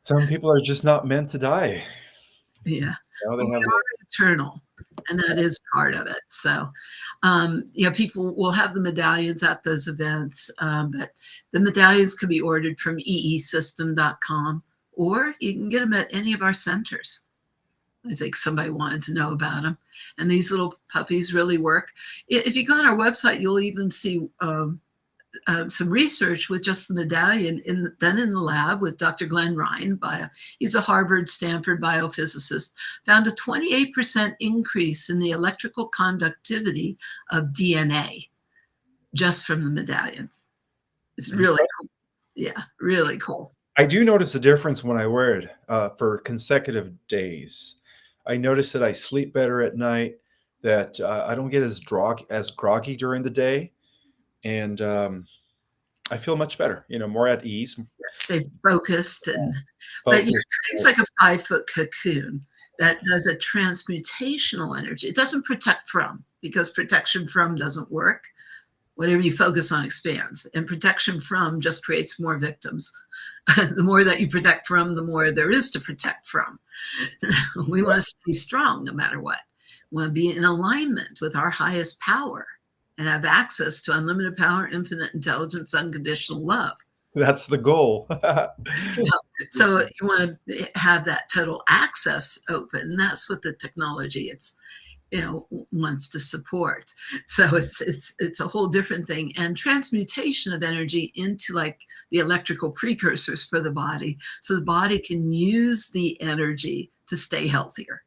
Some people are just not meant to die. Yeah, They we are eternal, and that is part of it. So, people will have the medallions at those events, but the medallions can be ordered from eesystem.com, or you can get them at any of our centers. I think somebody wanted to know about them, and these little puppies really work. If you go on our website, you'll even see some research with just the medallion then in the lab with Dr. Glenn Ryan. He's a Harvard, Stanford biophysicist, found a 28% increase in the electrical conductivity of DNA just from the medallion. It's really cool. Yeah, really cool. I do notice a difference when I wear it for consecutive days. I notice that I sleep better at night, that I don't get as groggy during the day, and I feel much better, more at ease. Stay focused, but it's like a 5-foot cocoon that does a transmutational energy. It doesn't protect from, because protection from doesn't work. Whatever you focus on expands, and protection from just creates more victims. The more that you protect from, the more there is to protect from. We want to stay strong no matter what. We want to be in alignment with our highest power and have access to unlimited power, infinite intelligence, unconditional love. That's the goal. So you want to have that total access open. And that's what the technology wants to support. So it's a whole different thing. And transmutation of energy into like the electrical precursors for the body, so the body can use the energy to stay healthier.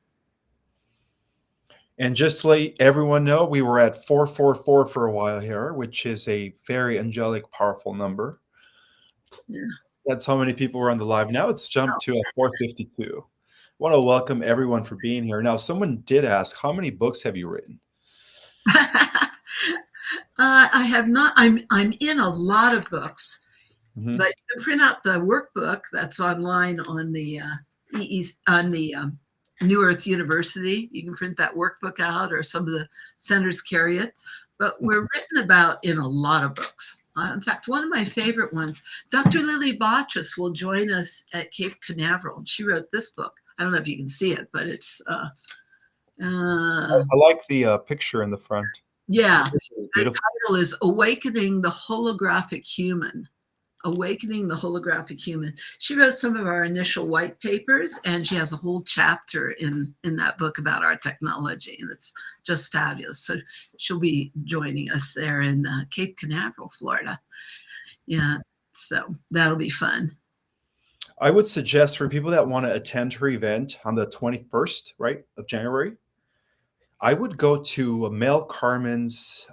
And just to let everyone know, we were at 444 for a while here, which is a very angelic, powerful number. Yeah. That's how many people were on the live. Now it's jumped to 452. I want to welcome everyone for being here. Now, someone did ask, how many books have you written? I have not. I'm in a lot of books, but you can print out the workbook that's online on the New Earth University. You can print that workbook out, or some of the centers carry it. But we're written about in a lot of books. In fact, one of my favorite ones, Dr. Lily Botchus will join us at Cape Canaveral. She wrote this book. I don't know if you can see it, but it's. I like the picture in the front. Yeah, the title is Awakening the Holographic Human. Awakening the Holographic Human. She wrote some of our initial white papers, and she has a whole chapter in that book about our technology, and it's just fabulous. So she'll be joining us there in Cape Canaveral, Florida. Yeah, so that'll be fun. I would suggest for people that want to attend her event on the 21st, right, of January, I would go to Mel Carmen's,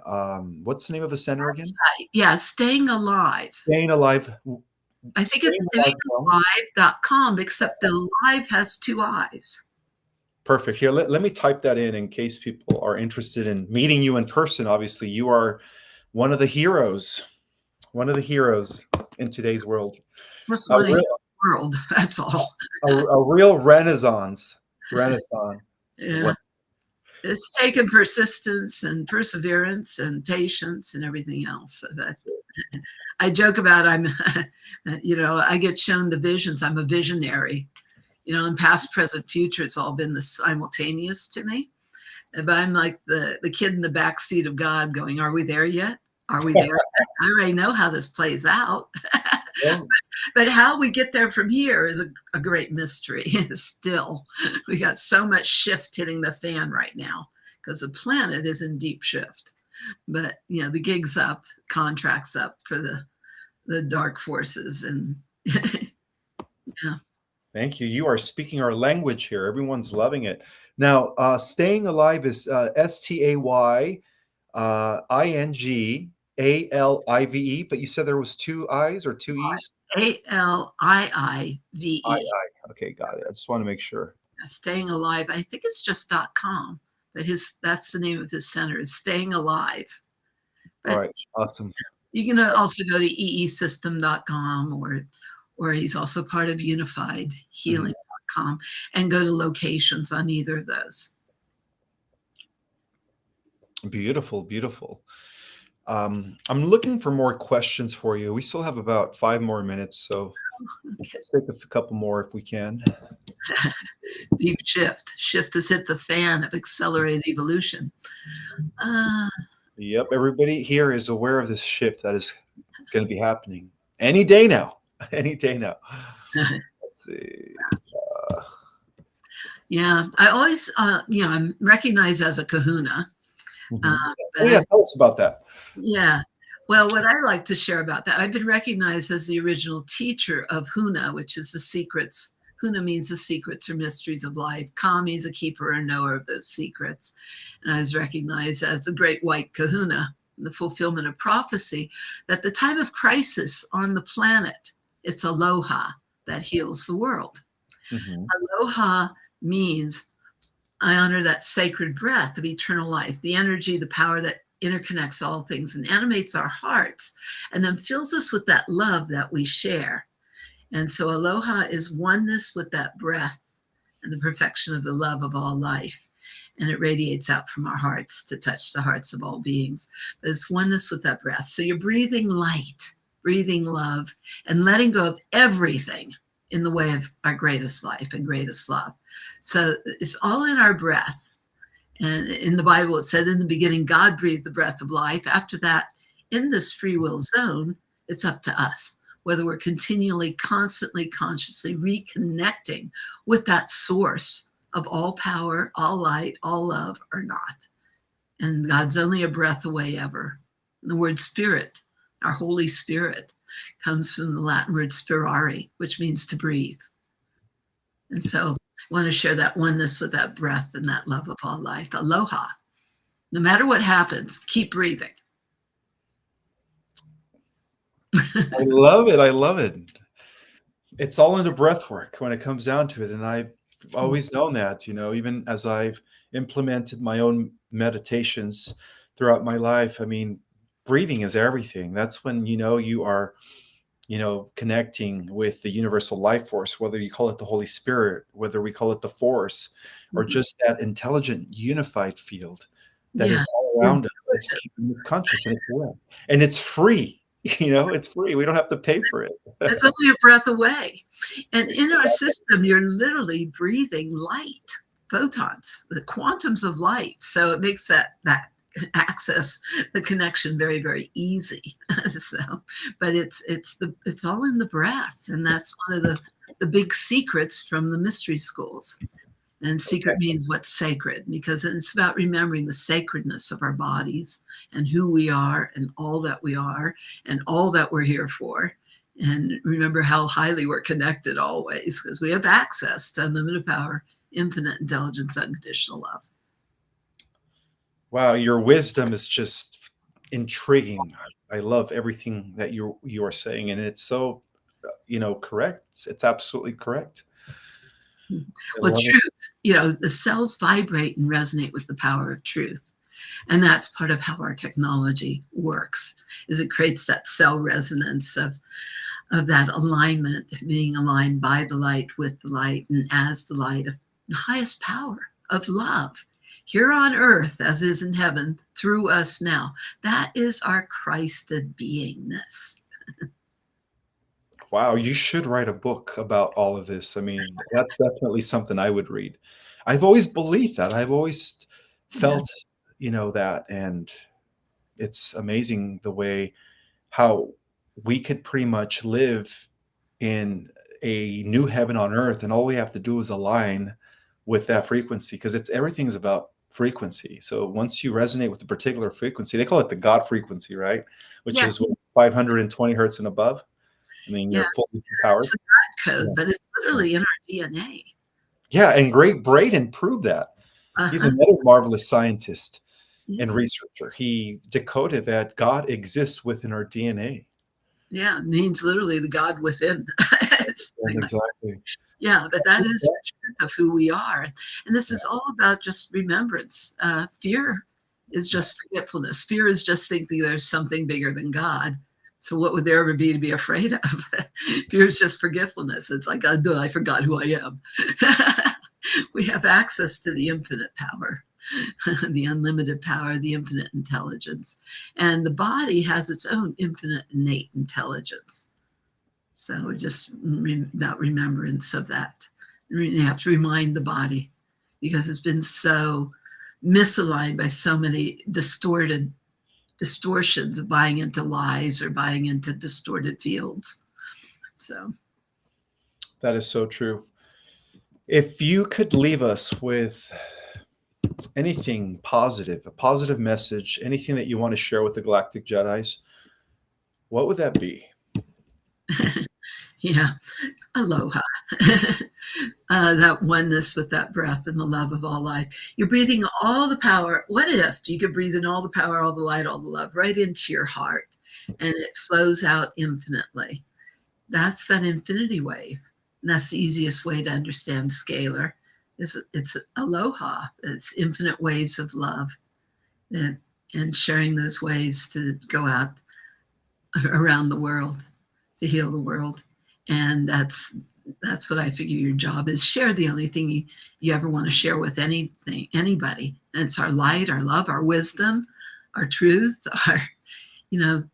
what's the name of the center again? Yeah, Staying Alive. Staying Alive. I think it's stayingalive.com, except the live has 2 eyes. Perfect. Here, let me type that in case people are interested in meeting you in person. Obviously, you are one of the heroes in today's world. What's one in the world? That's all. A real renaissance. Yeah. It's taken persistence and perseverance and patience and everything else. I joke about I get shown the visions. I'm a visionary. In past, present, future, it's all been the simultaneous to me. But I'm like the kid in the back seat of God going, are we there yet? Are we there yet? I already know how this plays out. Yeah. But how we get there from here is a great mystery. Still, we got so much shift hitting the fan right now because the planet is in deep shift. But, the gig's up, contracts up for the dark forces. And yeah. Thank you. You are speaking our language here. Everyone's loving it. Now, staying alive is STAYINGALIVE, but you said there was two I's or two E's? ALIIVE. Okay, got it. I just want to make sure. Staying Alive. I think it's just .com, but that's the name of his center. Is Staying Alive. But all right, awesome. You can also go to eesystem.com or he's also part of unifiedhealing.com and go to locations on either of those. Beautiful, beautiful. I'm looking for more questions for you. We still have about 5 more minutes, so let's take a couple more if we can. Deep shift. Shift has hit the fan of accelerated evolution. Yep, everybody here is aware of this shift that is going to be happening any day now. Any day now. Let's see. Yeah, I always, I'm recognized as a kahuna. Tell us about that. Yeah. Well, what I like to share about that, I've been recognized as the original teacher of Huna, which is the secrets. Huna means the secrets or mysteries of life. Ka means a keeper or knower of those secrets. And I was recognized as the great white kahuna, the fulfillment of prophecy, that the time of crisis on the planet, it's aloha that heals the world. Mm-hmm. Aloha means I honor that sacred breath of eternal life, the energy, the power that interconnects all things and animates our hearts and then fills us with that love that we share. And so aloha is oneness with that breath and the perfection of the love of all life. And it radiates out from our hearts to touch the hearts of all beings. But it's oneness with that breath. So you're breathing light, breathing love, and letting go of everything in the way of our greatest life and greatest love. So it's all in our breath. And in the Bible, it said, in the beginning, God breathed the breath of life. After that, in this free will zone, it's up to us, whether we're continually, constantly, consciously reconnecting with that source of all power, all light, all love, or not. And God's only a breath away ever. And the word spirit, our Holy Spirit, comes from the Latin word spirare, which means to breathe. And so I want to share that oneness with that breath and that love of all life. Aloha. No matter what happens, keep breathing. I love it. I love it. It's all in the breath work when it comes down to it. And I've always known that, even as I've implemented my own meditations throughout my life. I mean, breathing is everything. That's when, you are, connecting with the universal life force, whether you call it the Holy Spirit, whether we call it the force, or just that intelligent, unified field that is all around us. It's keeping us conscious and it's aware. And it's free. It's free. We don't have to pay for it. It's only a breath away. And in our system, you're literally breathing light, photons, the quantums of light. So it makes that access the connection very, very easy. But it's all in the breath. And that's one of the big secrets from the mystery schools. And secret means what's sacred, because it's about remembering the sacredness of our bodies and who we are and all that we are and all that we're here for. And remember how highly we're connected always, because we have access to unlimited power, infinite intelligence, unconditional love. Wow, your wisdom is just intriguing. I love everything that you are saying, and it's so, correct. It's absolutely correct. Well, truth, the cells vibrate and resonate with the power of truth. And that's part of how our technology works, is it creates that cell resonance of that alignment, being aligned by the light, with the light, and as the light of the highest power of love here on earth, as is in heaven, through us now. That is our Christed beingness. Wow, you should write a book about all of this. I mean, that's definitely something I would read. I've always believed that. I've always Yeah. felt, that, and it's amazing the way how we could pretty much live in a new heaven on earth, and all we have to do is align with that frequency, because it's everything's about frequency. So once you resonate with a particular frequency, they call it the God frequency, right? Which Yeah. is what, 520 hertz and above. I mean, Yeah. you're fully It's empowered. the God Yeah. code, but it's Yeah. literally in our DNA. Yeah, and Great Braden proved that. He's Uh-huh. another marvelous scientist Yeah. and researcher. He decoded that God exists within our DNA. Yeah. It means literally the God within. It's And like, exactly. yeah, but that is the truth of who we are. And this is all about just remembrance. Fear is just forgetfulness. Fear is just thinking there's something bigger than God. So what would there ever be to be afraid of? Fear is just forgetfulness. It's like, oh, I forgot who I am. We have access to the infinite power, the unlimited power, the infinite intelligence. And the body has its own infinite innate intelligence. So just that remembrance of that. You have to remind the body, because it's been so misaligned by so many distortions of buying into lies or buying into distorted fields. So That is so true. If you could leave us with anything positive, a positive message, anything that you want to share with the Galactic Jedis, what would that be? yeah, aloha. That oneness with that breath and the love of all life. You're breathing all the power. What if you could breathe in all the power, all the light, all the love right into your heart, and it flows out infinitely? That's that infinity wave. And that's the easiest way to understand scalar. It's aloha. It's infinite waves of love, and sharing those waves to go out around the world to heal the world. And that's what I figure your job is. Share the only thing you ever want to share with anybody. And it's our light, our love, our wisdom, our truth, and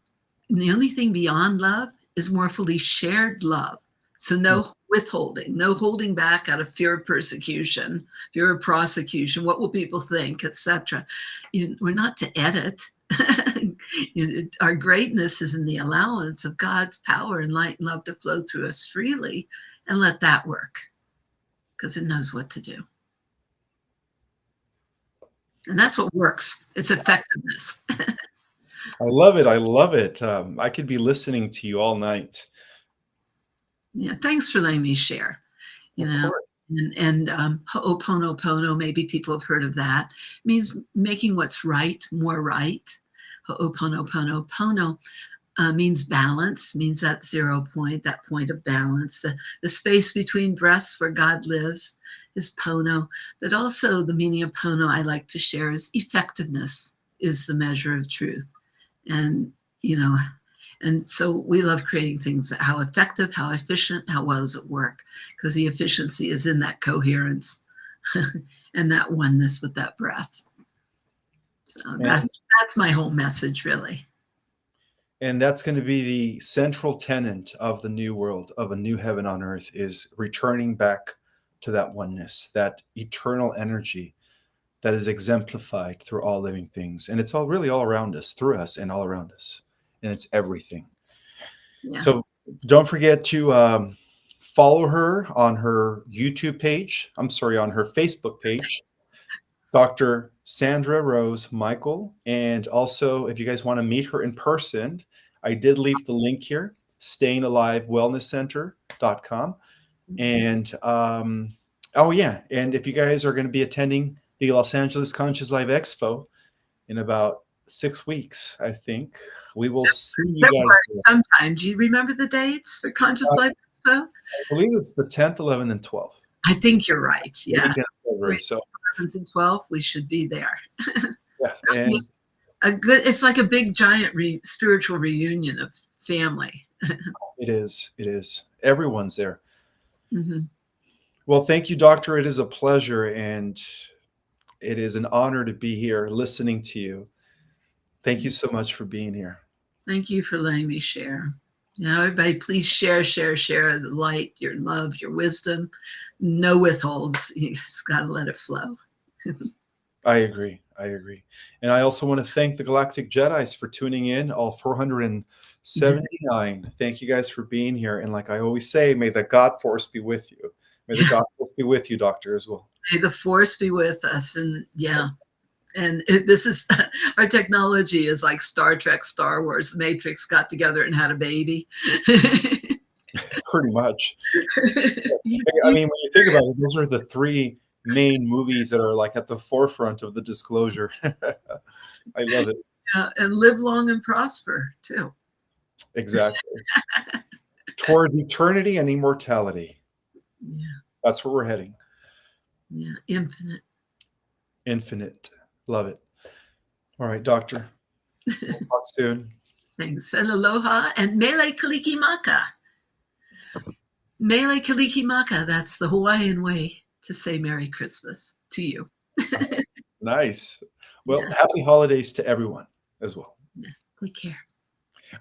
the only thing beyond love is more fully shared love. So no withholding, no holding back out of fear of persecution, fear of prosecution, what will people think, etc. We're not to edit. Our greatness is in the allowance of God's power and light and love to flow through us freely, and let that work, because it knows what to do. And that's what works. It's effectiveness. I love it. I love it. I could be listening to you all night. Yeah, thanks for letting me share. Of course. And Ho'oponopono, maybe people have heard of that, means making what's right more right. Ho'oponopono. Pono means balance, means that 0 point, that point of balance, the space between breaths where God lives is Pono. But also the meaning of Pono I like to share is effectiveness is the measure of truth. And, and so we love creating things, how effective, how efficient, how well does it work? Because the efficiency is in that coherence and that oneness with that breath. So that's my whole message, really. And that's going to be the central tenet of the new world, of a new heaven on earth, is returning back to that oneness, that eternal energy that is exemplified through all living things. And it's all really all around us, through us and all around us. And it's everything. Yeah. So don't forget to follow her on her YouTube page. I'm sorry, on her Facebook page, Dr. Sandra Rose Michael. And also, if you guys want to meet her in person, I did leave the link here, stayingalivewellnesscenter.com. And oh, yeah. And if you guys are going to be attending the Los Angeles Conscious Life Expo in about 6 weeks, I think we will see you guys there. Sometime. Do you remember the dates for Conscious Life Expo? I believe it's the 10th, 11th, and 12th. I think you're right. Yeah. So 11th and 12th, we should be there. yes, and it's like a big giant spiritual reunion of family. it is. Everyone's there. Mm-hmm. Well, thank you, Doctor. It is a pleasure, and it is an honor to be here listening to you. Thank you so much for being here. Thank you for letting me share. Everybody, please share the light, your love, your wisdom. No withholds. You just got to let it flow. I agree. And I also want to thank the Galactic Jedis for tuning in, all 479. Thank you guys for being here. And like I always say, may the God force be with you. May the God force be with you, Doctor, as well. May the force be with us. And this is, our technology is like Star Trek, Star Wars, the Matrix got together and had a baby. Pretty much. I mean, when you think about it, those are the three main movies that are like at the forefront of the disclosure. I love it. Yeah, and live long and prosper too. Exactly. Towards eternity and immortality. Yeah. That's where we're heading. Yeah. Infinite. Love it. All right, Doctor. We'll talk soon. Thanks. And aloha and mele kalikimaka. Mele kalikimaka. That's the Hawaiian way to say Merry Christmas to you. Nice. Well, happy holidays to everyone as well. Yeah. Take care.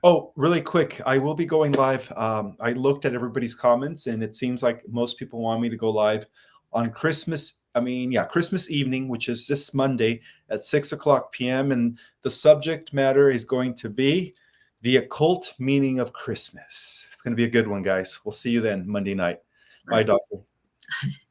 Oh, really quick. I will be going live. I looked at everybody's comments, and it seems like most people want me to go live on Christmas evening, which is this Monday at 6:00 p.m. And the subject matter is going to be the occult meaning of Christmas. It's going to be a good one, guys. We'll see you then Monday night. Bye, Doctor.